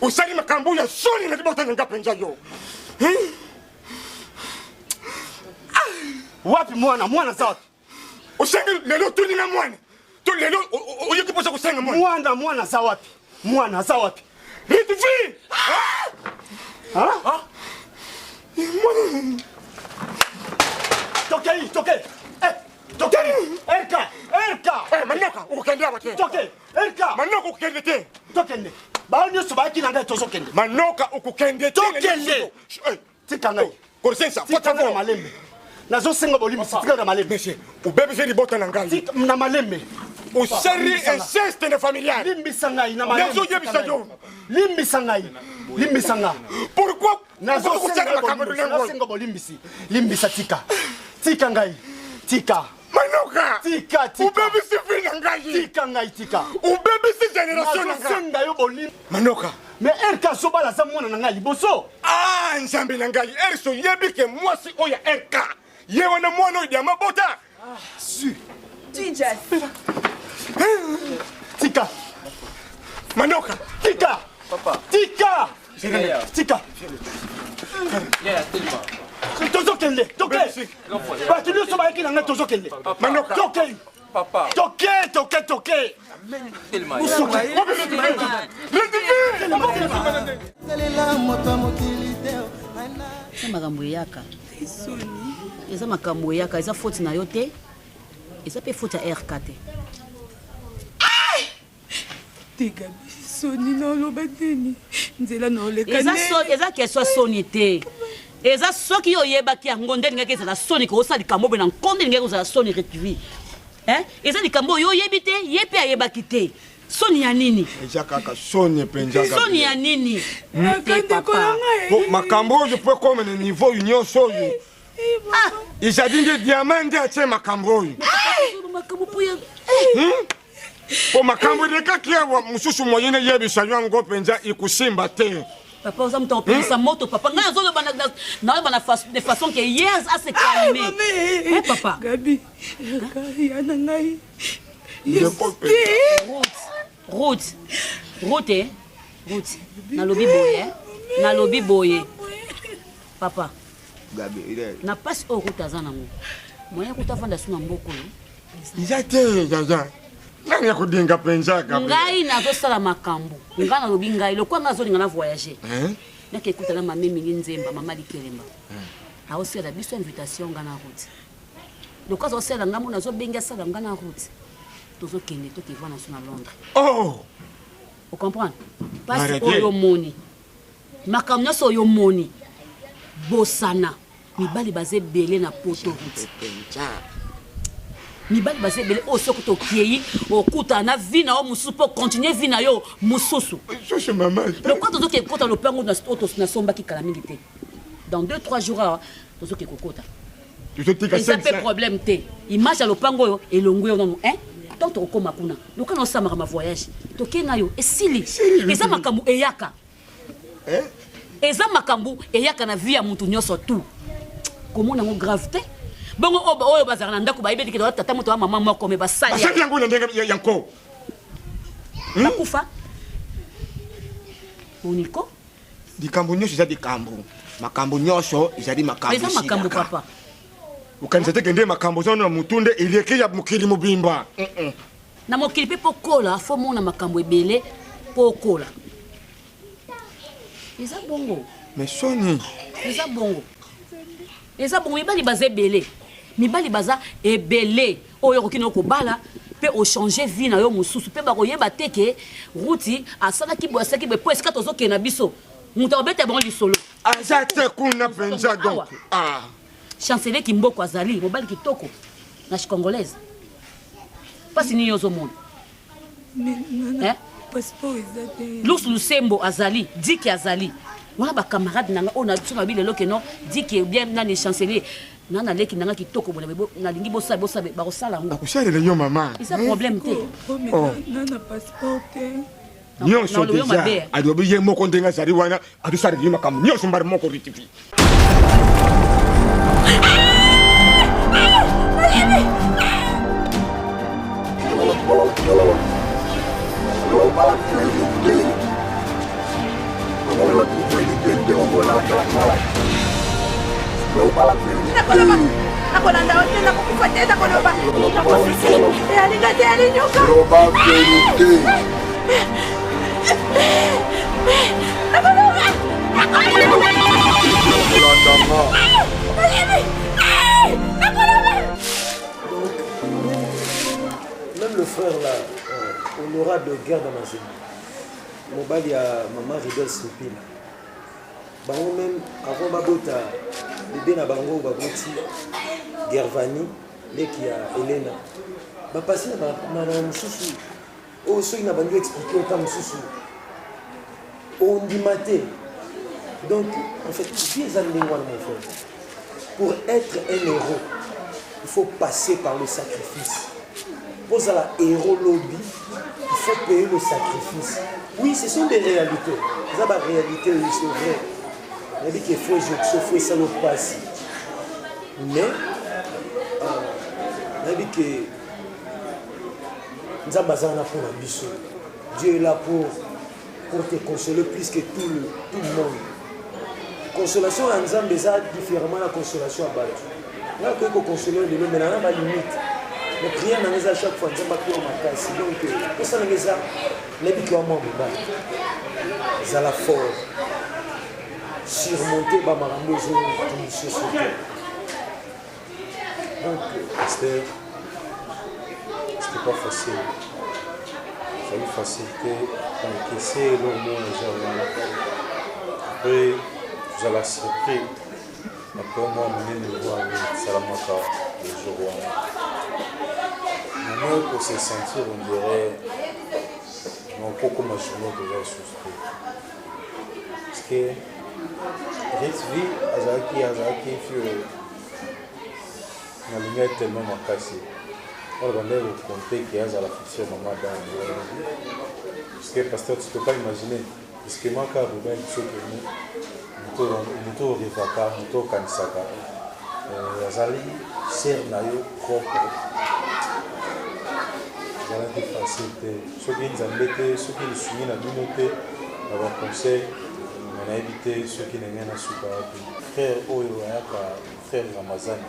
osali makambo ya soni na libota na nga mpenza yo wapi mwana za wapi osengi lelo tuninga mwana to lelo oyoki mposa kosenga mwana za wapi mwana za wapi Ritvi Tokei Erka Manoka ukende awa te Tokei Erka Manoka ukende te Tokende bao nyonso bayaki na ngai tozokende Manoka ukende te Tokende tika ngai kosensa tika na malembe nazosenga bolimbisi tika na malembe monsieur ubebise libota na ngai na malembe oseri inceste na familial limbisa ngai na malembe nazojebisa yo limbisa nga pourquoi nazosenga bolimbisi limbisa tika ngai tika Manoka tika ubebisi vi na ngai tika ngai tika ubebisi génération na ngai nazosenga yo bolimbi Manoka mais erka azobala za mwana na ngai liboso nzambe na ngai erso yebi ke mwasi oyo erka ye wana mwana oyo diama bota tika Manoka tika tozokende bato nyonso bayaki na ngai tozokende toke makambo eyaka eza makambo eyaka eza faute na yo te eza mpe faute ya rk te tika soni naoloba nini nzela naoleka eza keswa soni te eza soki oyebaki yango nde lingaki ezala soni kosala likambo oyo na nkonde lingaki kozala soni retui eza likambo oyo oyebi te ye mpe ayebaki te soni ya nini eza kaka soni mpenza soni ya nini makambo oyo mpo ekoma na niveau nyonso oyo ezali nde diama nde atie makambo oyo po makambo elekaki awa mosusu moyene yebisa yo yango mpenza ekusimba te. Papa, vous avez opéré moto, papa. Non, de façon que hier, à se calmer. Hein, papa? Gabi, Route. Na lobby boye, na lobby boye. Papa. Gabi, na passe au route azanango. Moya kutafanda suna mboko. Izate, jaja. Nani ya kudenga penza Gabi? Ngai nazosala makambo. Nga na lobi ngai lokwa ngazolinga na voyager. Nake ekuta na mame mingi nzemba mama likelemba. Aosela biso invitation nga na route. Lokwa azosela ngamo nazobenga sala nga na route. Tozokende tokiva na suna Londres. Oh! Vous comprenez? Parce que oyo moni. Makambo nyonso oyo moni. Bosana. Mibali baze belé na poto route. Mibali baze belé o soko to kiei okuta na vie na o mususu pour continuer vie na yo mususu. Je maman. Le quoi tozo ke kota le pango na auto na somba ki kala mingi te. Dans 2-3 jours tozo ke kokota. Ça fait problème te. Image à le pango yo elongo non hein? Donc to koma kuna. Le quand on samara ma voyage. To kenga yo esili. Eza makambu eyaka. Hein? Eza makambu eyaka na vie ya mutu nyoso tout. Comment on a gravité? Bon, oyo bazana ndako ba ibedi ke tata mutu wa mama moko me basali. Basali yango na ndenga yanko. Bakufa. Uniko? Dikambo nyosho za dikambo. Makambo nyosho izali makambo. Eza makambo papa. Ukanisa te kende makambo zono mutunde ileke ya mukili mubimba. Na mokili pe pokola fo mona makambo ebele pokola. Eza bongo. Mais soni. Eza bongo. Eza bongo mibali baza ebele. Mibali baza ebele. Oyo kokino kobala pe o changer vie na yo mususu pe ba koyeba teke ruti asala ki boisa ki be po eska tozo ke na biso. Mutu obete bon lisolo. Azate kuna penza donc. Ah. Chancelier Kimboko azali mobali kitoko na congolaise. Pasi ni yozo monde. Mais passeport ezate. Lux Lusembo azali, Diki azali. Wana ba camarade nanga ona tsuma bilelo ke non, Diki bien na ni chancelier. Nana leki nanga kitoko bona na lingi bosa ba kosala ngo. Akusale le yo mama. Isa problème te. Oh. Nana passeport te. Nyonso deja. Adobi ye moko ndenga zari wana adusare lima kam nyonso mbar moko rectifie. Même le frère là, on aura de guerre dans ma zone. Mon bal, il y a maman Ridel Soupil. Bango même, avant Babota, bébé na bango, Baboti, Gervani, les qui a Elena. Bah, passé na Moussoussou. Oh, ceux qui n'ont pas expliqué autant Moussoussou. On dit maté. Donc, en fait, pour être un héros, il faut passer par le sacrifice. Pour ça, héros lobby, il faut payer le sacrifice. Oui, ce sont des réalités. C'est la réalité, c'est vrai. On a dit qu'il faut jouer ça le passé. Mais, on a dit que nous avons besoin pour la mission. Dieu est là pour te consoler plus que tout le monde. Consolation à Nzambe est différemment de la consolation à Batu. Là, il faut consoler de l'homme, mais il y a une limite. La prière n'a pas à chaque fois, Nzambe a ma casse. Donc, pour ça, il y a les bicomans de Batu. Ils ont la force. Surmonter Bamarambo, ils ont une société. Donc, c'était pas facile. Il fallait faciliter, encaisser le mot après, vous allez accepter. Après, moi, je vais voir Salamaka le jour. Maintenant, pour se sentir, on dirait, un peu comme un journal de la société. Parce que, Ritvi, Azaki, nalingai tellement makasi alors bandai raconter qu'il y a la fiction maman dans parce que pasteur tu peux pas imaginer parce que moi quand je vais sur le moto revaka moto kanisaka azali ser na yo propre ezalaki facile te soki nzambe te soki lisungi na bino te na baconseil nayebi te soki ndenge nasuka wapi frère oyo ayaka frère ramazani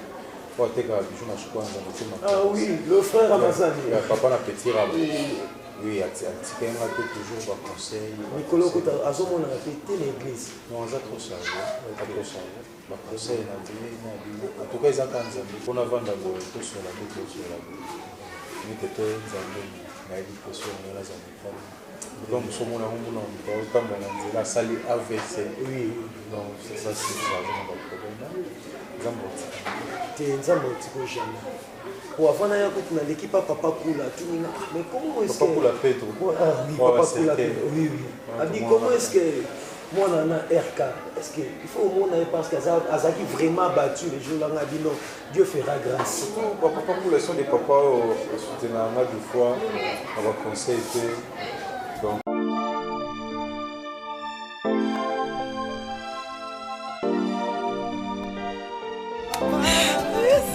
oyo atekaka bijou na suka nzambe te Ah oui, le frère ramazani papa na petit raba oui atikanga te toujours baconseil Nicolas Kota azomonaka te te l'église non aza trop chargé baconseil na vie na bino en tout cas ezaka nzambe mpona vanda boye tosola te tosola mite to nzambe nayebi te so ngela za motala donc somona omona moto aotambola na nzela asali AVC oui donc ça c'est chargé na baproblème nzambe otika te nzambe otiko jamais po avant na ya kuti na l'équipe papa Kula tuninga mais comment est-ce que papa Kula Petro oui papa Kula Petro oui abi comment est-ce que moi on a RK est-ce que il faut au moins parce que Azaki vraiment battu les jours là on a dit non Dieu fera grâce papa Kula sont des papas au soutenir mal de fois on va conseiller donc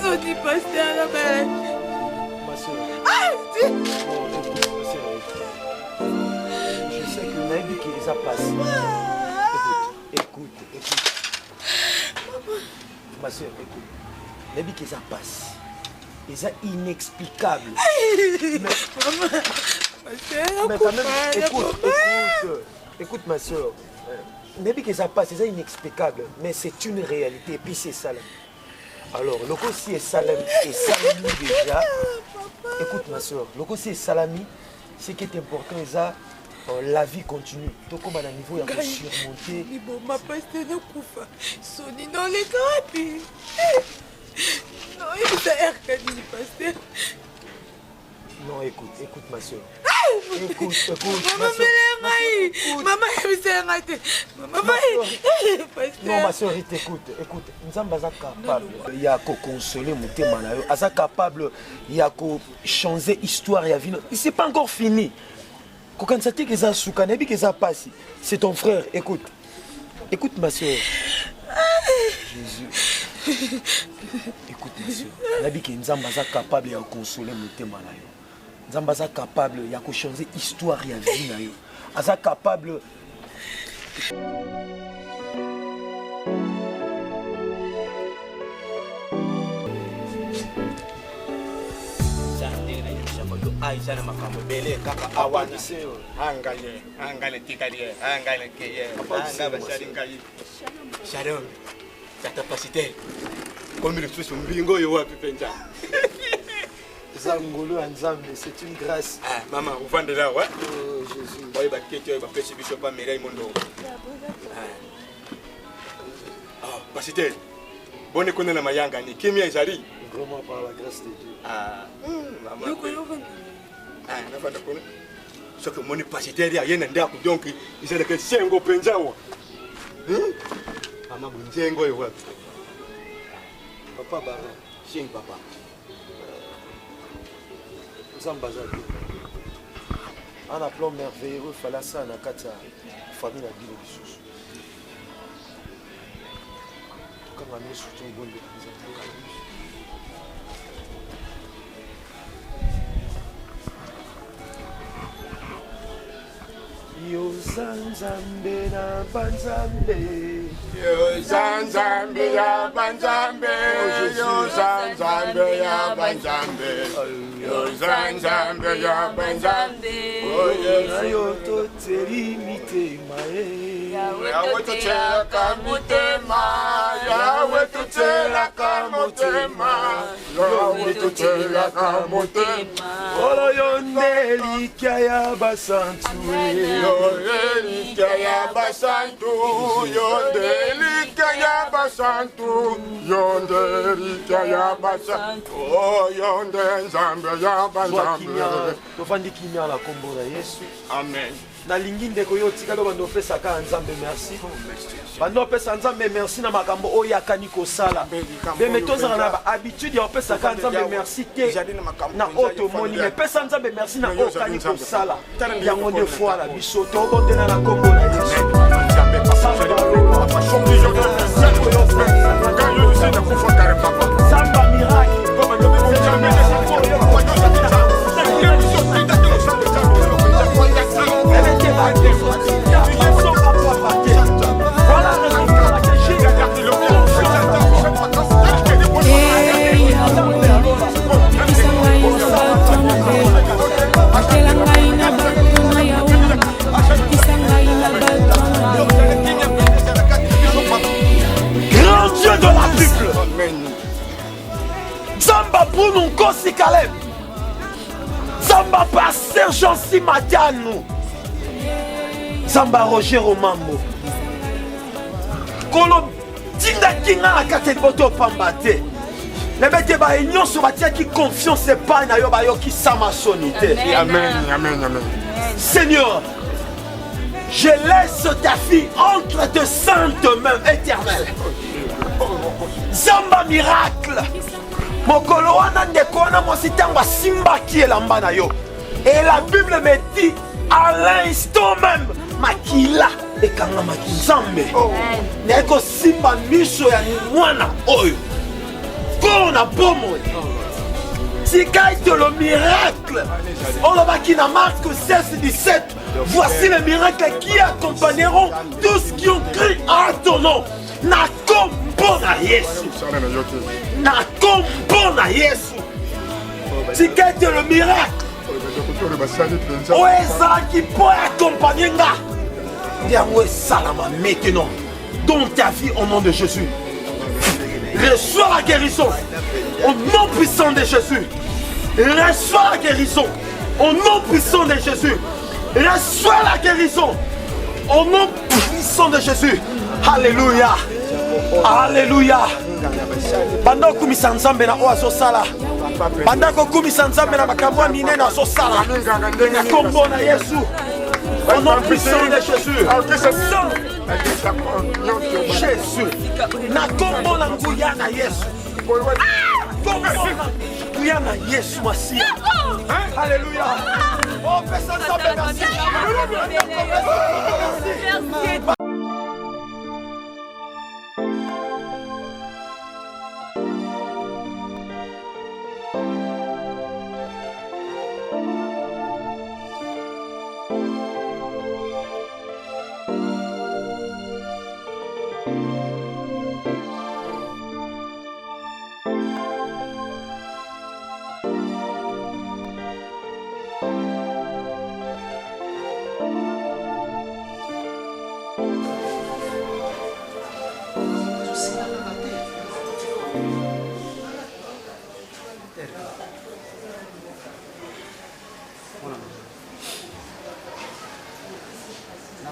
Soni pasteur la belle. Ma soeur. Ah, je sais que Nabi qui les a passés. Écoute. Ma soeur, écoute. Nabi qui les a passés. Ils sont inexplicables. Mais quand même, écoute ma soeur. Nabi qui les a passés, c'est inexplicable. Mais c'est une réalité. Et puis c'est ça là. Alors, le aussi est salami déjà. Écoute ma soeur, le aussi est salami. Ce qui est important, c'est la vie continue. Donc, comme à un niveau, il y a que surmonter. Ma pasteur ne coupe. Soni dans les capes. Non, il est à Erkani, pasteur. Non, écoute ma soeur. Écoute, ma soeur. Maman, non, ma soeur, écoute. Nzamba est capable. Il y a qu'à consoler mon thème. Il est capable. Il y a qu'à changer l'histoire. C'est pas encore fini. Quand ça que ça souka, nebi que ça passe. C'est ton frère. Écoute ma soeur. Jésus. Écoute ma soeur. Nebi que Nzamba est capable de consoler mon thème. Nzamba est capable. Il y a qu'à changer l'histoire. Il y a vie. Aza capable. aisana makambo bele kaka awana angale tikarie angale keye anga bashari ngai shalom tata pasite comme le fils mbingo yo wapi penja Zangolo Nzambe, c'est une grâce. Ah, maman, vous vendez là, ouais? Oh, Jésus. Oui, bah, qu'est-ce que tu vas faire si tu ne pas médaille mon dos? Ah, parce que bonne économie la mayanga, ni qui m'y jari? Vraiment par la grâce de Dieu. Ah, maman. Ah, n'a pas de quoi. Ce que mon pasteur il y a rien à donc ils ont que sengo penjawa. Maman, bon sengo yo wapi? Papa Baron, chien papa. Zambazaki. Un plan merveilleux, il fallait ça dans la famille de Guinée. Quand on a mis sur ton bon de Yo Zanzambe na Banzambe. Yo Zanzambe ya Banzambe. Yo Zanzambe ya Banzambe. Yo Zanzambe ya Banzambe. Oh yes. Yo to limité mae. Yahweh to cheka mutema. Yahweh to cheka mutema. Yahweh to cheka mutema. Olo yondeli kaya basantu. Yondeli kaya basantu. Yondeli kaya basantu. Yondeli kaya basantu. Oh yonde Nzambe ya Banzambe. Tofandi kimia la kombo na Yesu. Amen. Nalingi ndeko yo tikalo bando pesa ka nzambe merci. Bando pesa nzambe merci na makambo oyo akani kosala. Beme tozala na ba habitude ya pesa ka nzambe merci te. Na auto moni mais pesa nzambe merci na okani kosala. Yango de fois la biso to bondela na kombo na Yesu. Nzambe pasa papa shombi yo de seko yo frère. Quand yo c'est na kufa kare papa. Samba miracle. Comme yo me jamais de sa foi yo kwa yo ça. Voilà la raison pour laquelle j'ai gardé le bien. Grand Dieu de la Bible. Zamba Bruno Kosi Kalem. Zamba Pasteur Jean-Si Madiano. Zamba Roger Romambo. Kolo Tinda Kinga na Kateboto Pambate. Les bêtes ba union sur batia qui confiance pas na yo ba yo qui samasonité. Amen, amen, amen. Seigneur, je laisse ta fille entre tes saintes mains éternelles. Zamba miracle. Mokolo wana ndeko wana mositango simba qui est lamba na yo. Et la Bible me dit à l'instant même makila ekanga makinzambe. Neko simba miso ya mwana oyo. Kona pomo. Sikaite le miracle. On le va qui na Marc 16-17. Voici les miracles qui accompagneront tous qui ont crié à ton nom. Na kombo na Yesu. Na kombo na Yesu. Sikaite le miracle. Oeza qui peut accompagner nga. Diamwe salama maintenant. Dans ta vie au nom de Jésus. Reçois la guérison. Au nom puissant de Jésus. Reçois la guérison. Au nom puissant de Jésus. Reçois la guérison. Au nom puissant de Jésus. Alléluia. Alléluia. Pendant que nous sommes na oazo sala. Pendant que nous sommes na makamwa minena oazo sala. Na kombo na Yesu. Au nom puissant de Jésus. Jésus. Na kombo na nguya na Yesu. Kombo na nguya na Yesu Masia. Alléluia. Oh, personne s'appelle merci. Merci.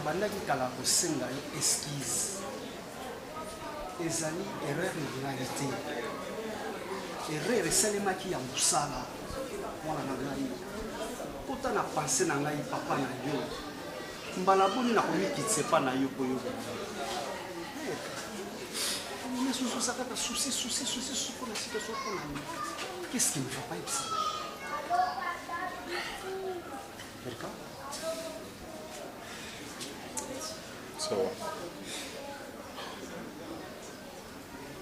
nabandaki kala kosenga yo esquisse ezali erreur na ngai te erreur esalemaki ya mosala mwana na ngai kota na pense na ngai papa na yo mbala boni na komikitisa epa na yo koyoka mesusu osakaka souci mpona situation mpona yo qu'est-ce qui ne va pas ebisa erka ça va.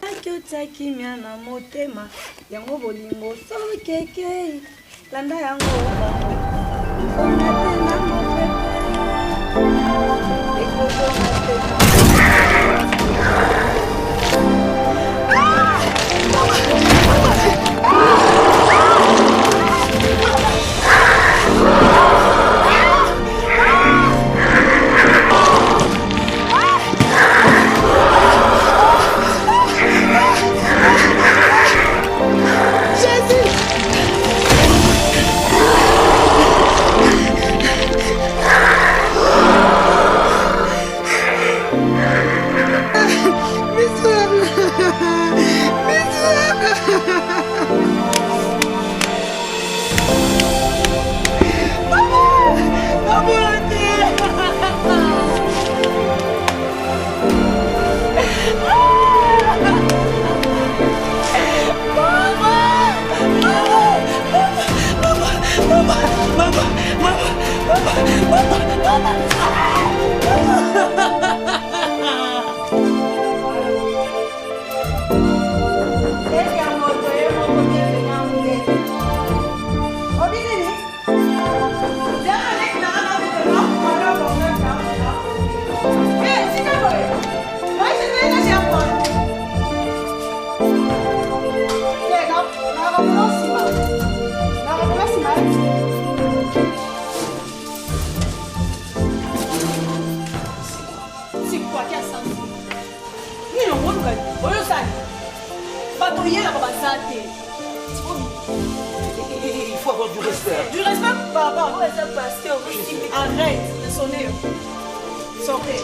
Akiuta kimia na motema yango bolingo sokeke landa yango koyela babasate. Il faut avoir du respect. Du respect, papa. Arrête de sonner. Sortez.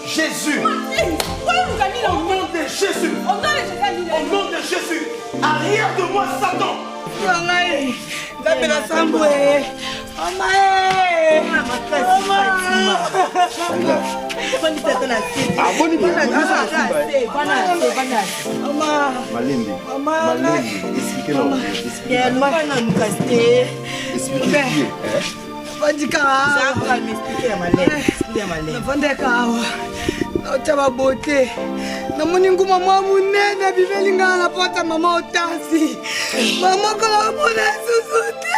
Jésus, au nom de Jésus, au nom de Jésus, arrière de moi Satan. Otaba beauté. Namoni nguma mwa munene bivelinga na pota mama otansi. Mama kola mona susuti.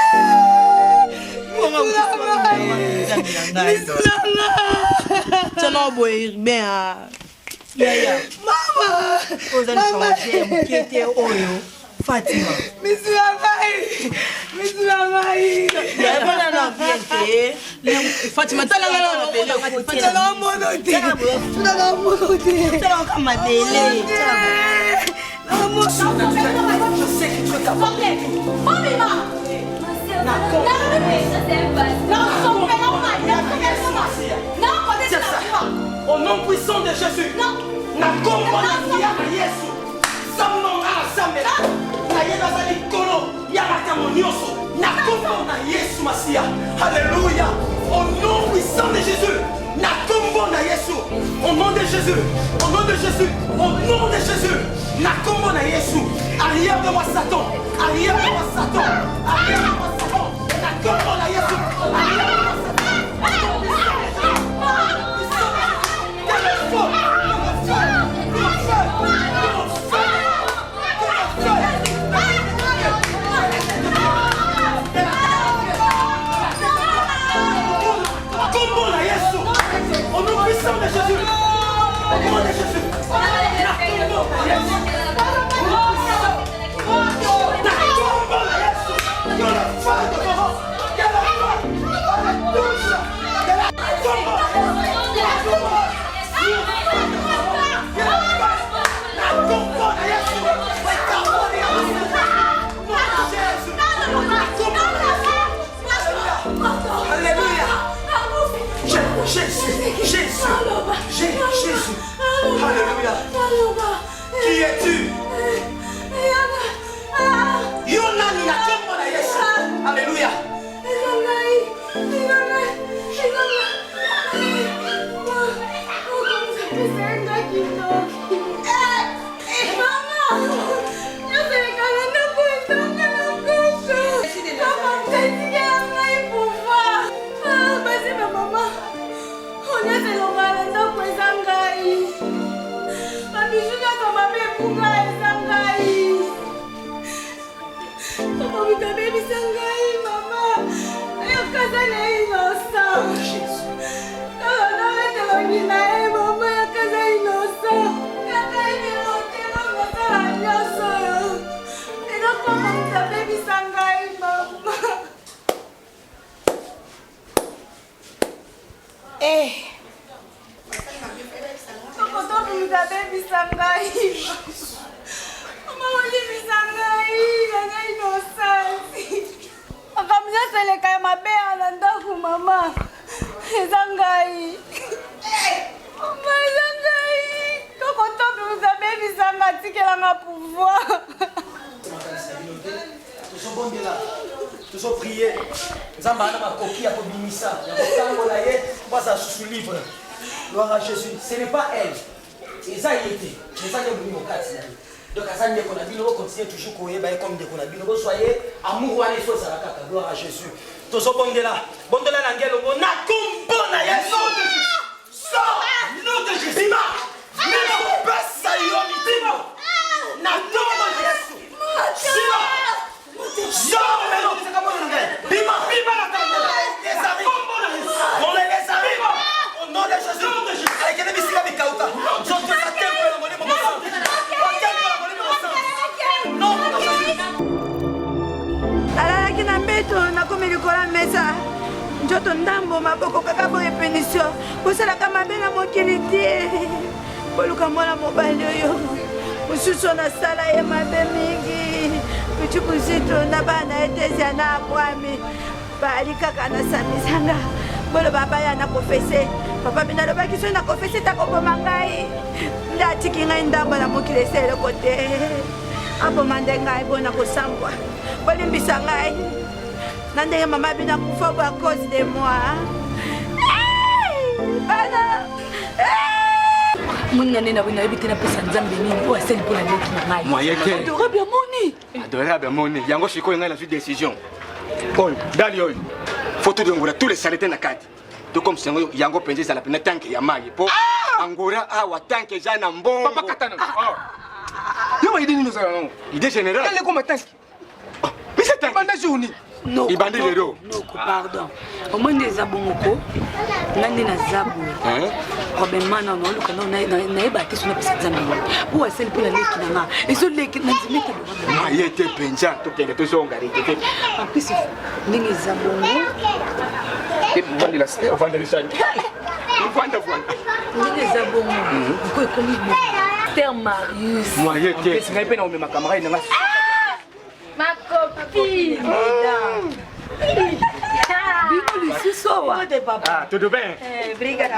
Tchano boy bien. Mama. Vous allez changer qui était oyo. Fatima. Fatima, t'as la au nom puissant de Jésus, na kombo na Yesu, samonga samela, na yeba zali kolo ya makambo nyonso, na kombo na Yesu Masia. Alléluia. Au nom puissant de Jésus, na kombo na Yesu, au nom de Jésus, au nom de Jésus, au nom de Jésus, na kombo na Yesu. Arrière de moi Satan, arrière de moi Satan, arrière de moi Satan, na kombo na Yesu, arrière de moi Satan. Au nom puissant de Jésus, au nom de Jésus, Jésus, alléluia. Qui es-tu? Yonani na kombo na Yesu. Alléluia. Gloire à Jésus. Ce n'est pas elle. Et ça, il était. Mais ça, il y a beaucoup de cas. Donc, à ça, on continue toujours à courir comme des conabines. Vous soyez amoureux à l'effort, ça va. Gloire à Jésus. Tous au bon de là. Bon de là, l'angèle, on a composé. Sors, nom de Jésus. Bima. Bima. Bassa yomitima. Na tombe de Jésus. Bima. Sors, maintenant. Bima. Bima la tombe. Les amis. On les laisse arriver. Au nom de Jésus. Avec les biscuits avec Kauta. Je te la temple le monnaie mon sang. Non, non, alalaki na mbeto nakomi likolo ya mesa njoto ndambo maboko kaka boye pénition bosalaka mabe na mokili te boluka mwana mobali oyo mosusu nasala ye mabe mingi kucikuzito na bana etezia na abwami bali kaka nasamisanga boloba baya na konfese papa bina lobaki soki na konfese takoboma ngai nde atiki ngai ndambo na mokili ese eloko te aboma nde ngai mpona kosambwa bolimbisa ngai na ndenge mama bina kufa bo a cause de moi bana moni na nde na bino nayebi te napesa nzambe nini oyo asali mpona leki na ngai moyeke adorable amoni adorable amoni yango sikoyo ngai nazwi décision oyo dali oyo faut tudongola tous les saletés na kati to comme sengo yango penze ezala pena tanke ya mai po angora awa tanke eza na mbongo papa katana yo ma idée nini ozala nango idée générale ele koma tanke mais c'est tanke banda journée ibandi lero noko pardon omoi nde eza bongoko nga nde naza boye problème na naoluka nayeba te so napesa nzambe po asali mpona leki na nga ezoleki na nzimeke ye te mpenza tokende tozonga reke te amplis ndenge eza bongo ndenge eza bongo oko ekomi ter marius moye te ngai mpe na omema camarade nanga ma copine bino lisusu awa tudo bem obrigada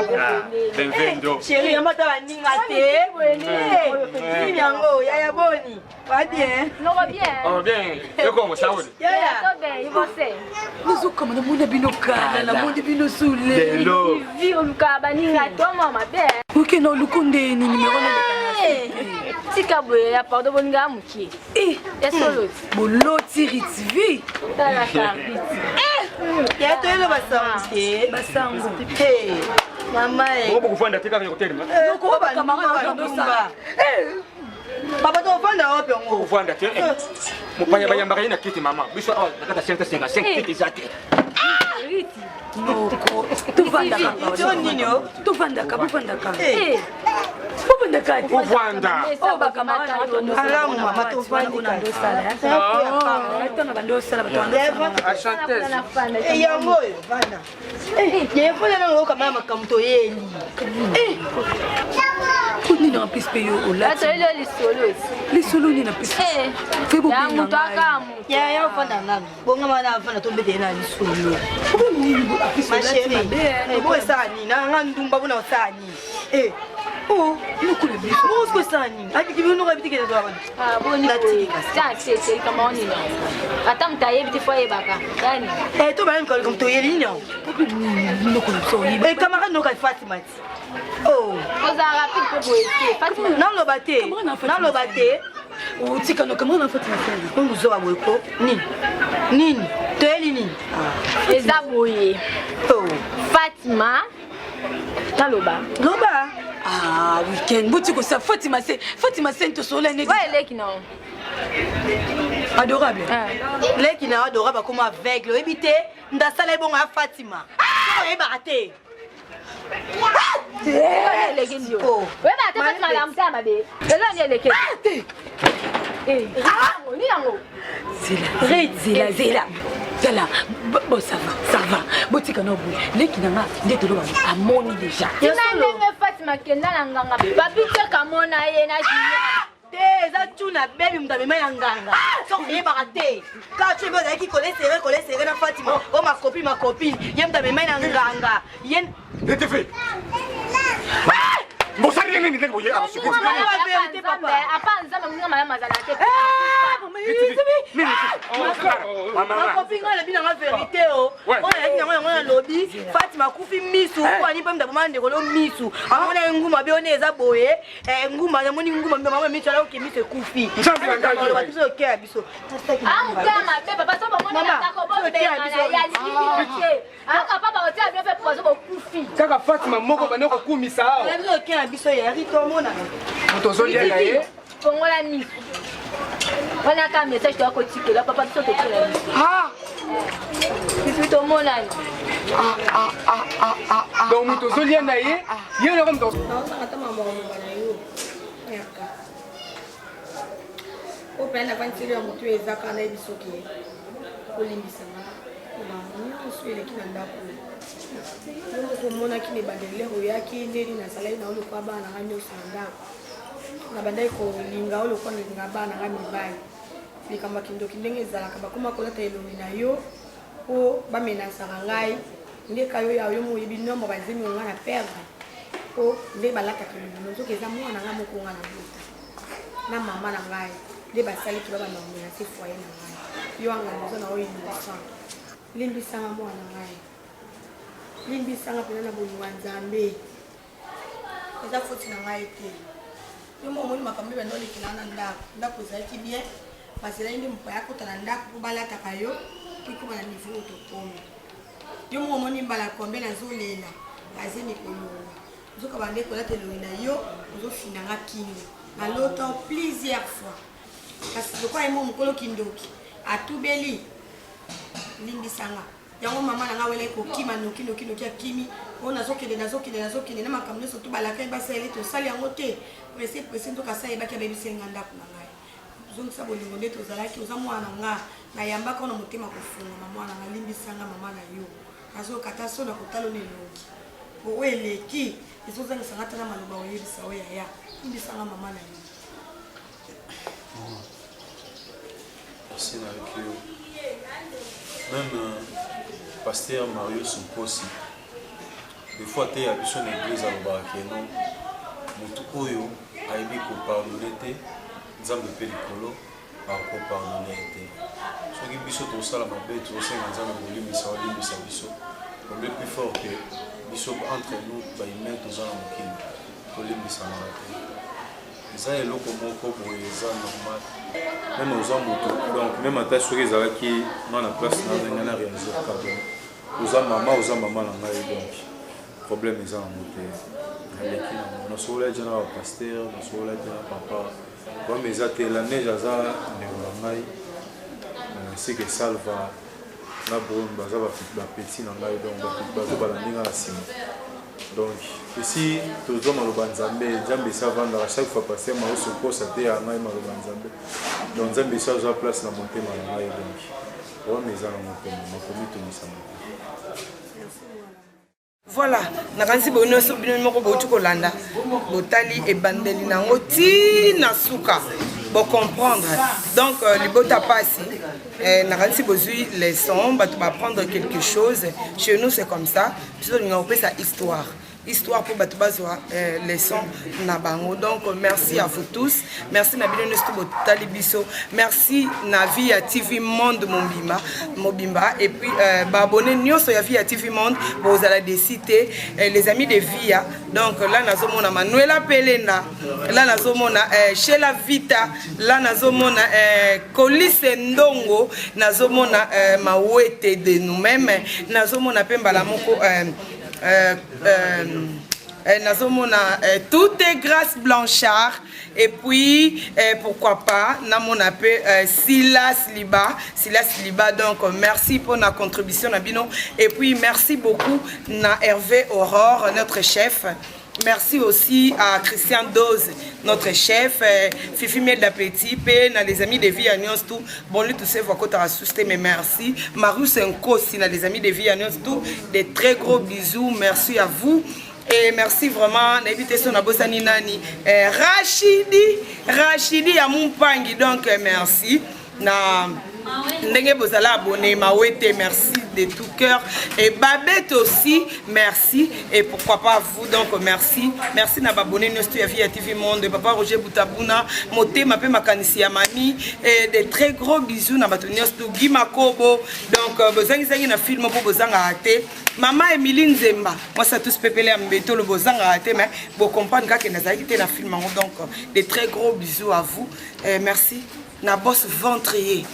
bem-vindo chéri yamata baninga te bwene yango yaya boni va bien noko bien oh bien yokomo saudi to bien e você nozokama namoni bino kala namoni bino sule vi oluka baninga toma mabe oke na oluku ndeni nimero tika boye ya pardon boninga mokie ya solo boloti ritv tala karbiti ya toyelo basango te basango mama okokufanda te kaka yokotelema papa tofanda wapi yango okufanda te mopaya bayambaka ye na kiti mama biso awa nakata 5 kiti eza te noko tovandaka alamu mama yango oyo bana yefona nango kamala makambo toyeli nini napesi mpe yo lisolo nini napesi ya ofanda ngami bongama na afanda tombetele na lisolo masheri bo esala nini nanga ndumba bona osala nini Mosco sani. Ati kibi uno kabiti kile doa bana. Boni sasa kama oni na. Hata mtayebi tifo yebaka. Yani. To bana mko comme to yeli nyo. Ndoko so yiba. Kamera no ka Fatima. Oza rapide pe boete. Fatima na lo bate. Na lo bate. Utika no kamera na Fatima sana. Nguzo wa boyko. Nini? To yeli nini? Eza boye. Fatima. Naloba. Loba. Weekend. Boutique ça Fatima c'est to sola ne. Ouais, leki non. Adorable. Leki na adorable comme aveugle. Ebité ndasala bon à Fatima. So ebate. Leki ndio. Ouais ba Fatima la mtama be. Ela ni leki. Ni yango. Zela. Bon ça va. Boutique no bout. Leki na ndé to loba amoni déjà. Fatima kenda na nganga papi teka mona ye na te eza tuna bebi mutame mai na nganga soko yebaka te ka tu ebe ozalaki kolesere na Fatima o makopi ye mutame mai na nganga ye Netefe bosali nini ndenge boye abasiko apa nzambe mninga mayama zala te makopi nga lobi nanga verité o oyo yaki nango yango na lobi Fatima kufi misu kwani mpe mutame manda ndekolo misu amona enguma be one eza boye enguma namoni nguma mpe mama misu ala oke misu ekufi oloba biso okeya biso amukeya mabe papa so bomoni natako bobengana yaliki aka papa otia bino mpe pozo bokufi kaka Fatima moko bane kokumisa awa biso okeya biso yari tomona moto ozolia na ye fongola misu wana ka message to akotikela papa biso tokela biso tomonani donc moto ozolia na ye ye nako moto openda kwantiri ya motu ezaka na biso ke kolimbisanga nyonso eleki na ndako yango komonaki na ebandeli oyaki ndeni nazalaki na olokwa bana nanga nyonso na ndako na bandaki kolinga olokwa nalinga bana nanga mibali likambo ya kindoki ndenge ezalaka bakoma kolata elongi na yo mpo bamenasaka ngai nde kayo ya yo moyebi nombo bazemi onga na perdre mpo nde balataka elongi nzoki eza mwana nga moko nga na bota na mama na ngai nde basaliki babamamela te foye na ngai yo anga mozo na oyo innocent limbisanga mwana ngai limbisanga mpena na bolingo ya nzambe eza foti na ngai te yo momoni makambo ebanda olekela na ndako ezalaki bien bazelaki nde mopa ya kota na ndako mpo balataka yo kikoma na niveau oyo tokomi yo momoni mbala kombe nazolela bazemi kolonga ozoka bande kolata elongi na yo ozofinanga kingo nalota plusieurs fois kasi lokola ye mo mokolo kindoki atubeli limbisanga yango mama na nga wele kokima noki akimi o nazokende na makambo nyonso to balaka basele tosali yango te presse ntokasa yebaki abebisenga ndako na ngai ozongisa bolingo nde tozalaki oza mwana nga nayambaka na motema kofungama mwana nga limbisanga mama na yo nazokata so na kotala na elongi oyo eleki ezozangisanga ata na maloba oyebisa oyo yaya limbisanga mama na yo. Merci avec eux. Même pasteur Marius Mposi, des fois tu es à l'église à l'Obarakeno, mutu oyo aibi ko pardonner te, nzambe pe likolo ako pardonner te. Soki biso to sala mabe to senga nzambe kolimisa olimisa biso. Le plus fort que biso entre nous ba humain to zana mokili kolimisa na te. Ça est loco moko boye ça normal même aux hommes donc même à ta soirée ça qui dans la place dans la réaliser pardon aux maman na ngai donc problème est en monté avec na sola jana pasteur na sola jana papa comme ils étaient la neige za ne ngai c'est que salva la bonne baza ba petit na ngai donc ba la ninga la sima. Donc, ici, tout le monde est Nzambe ça vendre à chaque fois passer ma se pose à terre à Nzambe. Donc Nzambe ça a place dans monter ma maille donc. Oh mais ça monter ma commis tout ça. Voilà, nakansi bono so bino moko bo tukolanda. Botali e bandeli nango ti na suka. Pour comprendre. Donc, libota passi. Nakansi bozui les sons, bah tu vas apprendre quelque chose. Chez nous c'est comme ça. Puis on appelle ça histoire. Histoire pour Batoubazoa, les sons Nabango. Donc, merci à vous tous. Merci Nabino Nestubo Talibiso. Merci Navi à TV Monde Mobimba. Et puis, abonnez nous sur Yavi à TV Monde. Vous allez décider les amis de Via. Donc, là, nous avons Manuela Pelena. Là, nous avons Sheila Vita. Là, nous avons Colis Ndongo. Nous avons Mawete de nous-mêmes. Nous avons Pembala Moko. Tout est grâce Blanchard et puis pourquoi pas mon appel Silas Liba donc merci pour la contribution Nabino et puis merci beaucoup na Hervé Aurore notre chef. Merci aussi à Christian Dose, notre chef, Fifi Miel d'Appétit, les amis de Vie à Nyons tout. Bon, lui, tous ces voix qu'on t'a assusté, mais merci. Marius Nkosi, les amis de Vie à Nyons tout. Des très gros bisous, merci à vous. Et merci vraiment, n'évitez son abosani nani. Rachidi à mon pangi, donc merci. Ndenge bozala abonné Mawete, merci de tout cœur et Babette aussi merci et pourquoi pas vous donc merci na babonné nous à Via TV Monde papa Roger Boutabuna moté ma pe makanisi ya mami et des très gros bisous na batonios to Guy Makobo donc bozangi na film pour bozanga até maman Emilie Nzemba moi ça tous pepele ambeto le bozanga até mais vous comprendre que nazaki te na film donc des très gros bisous à vous et merci na boss ventrier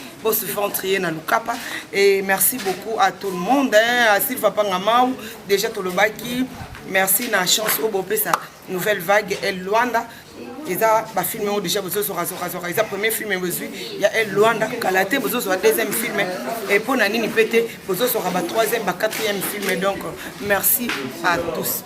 na Lukapa et merci beaucoup à tout le monde à Sylva Pangamau déjà tout le baki merci na chance au bopé sa nouvelle vague El Luanda ils a ba filmé déjà besoin sur ils a premier film aujourd'hui il y a El Luanda Kalaté besoin sur deuxième film et pour nani ni pété besoin sur ba troisième ba quatrième film donc merci à tous.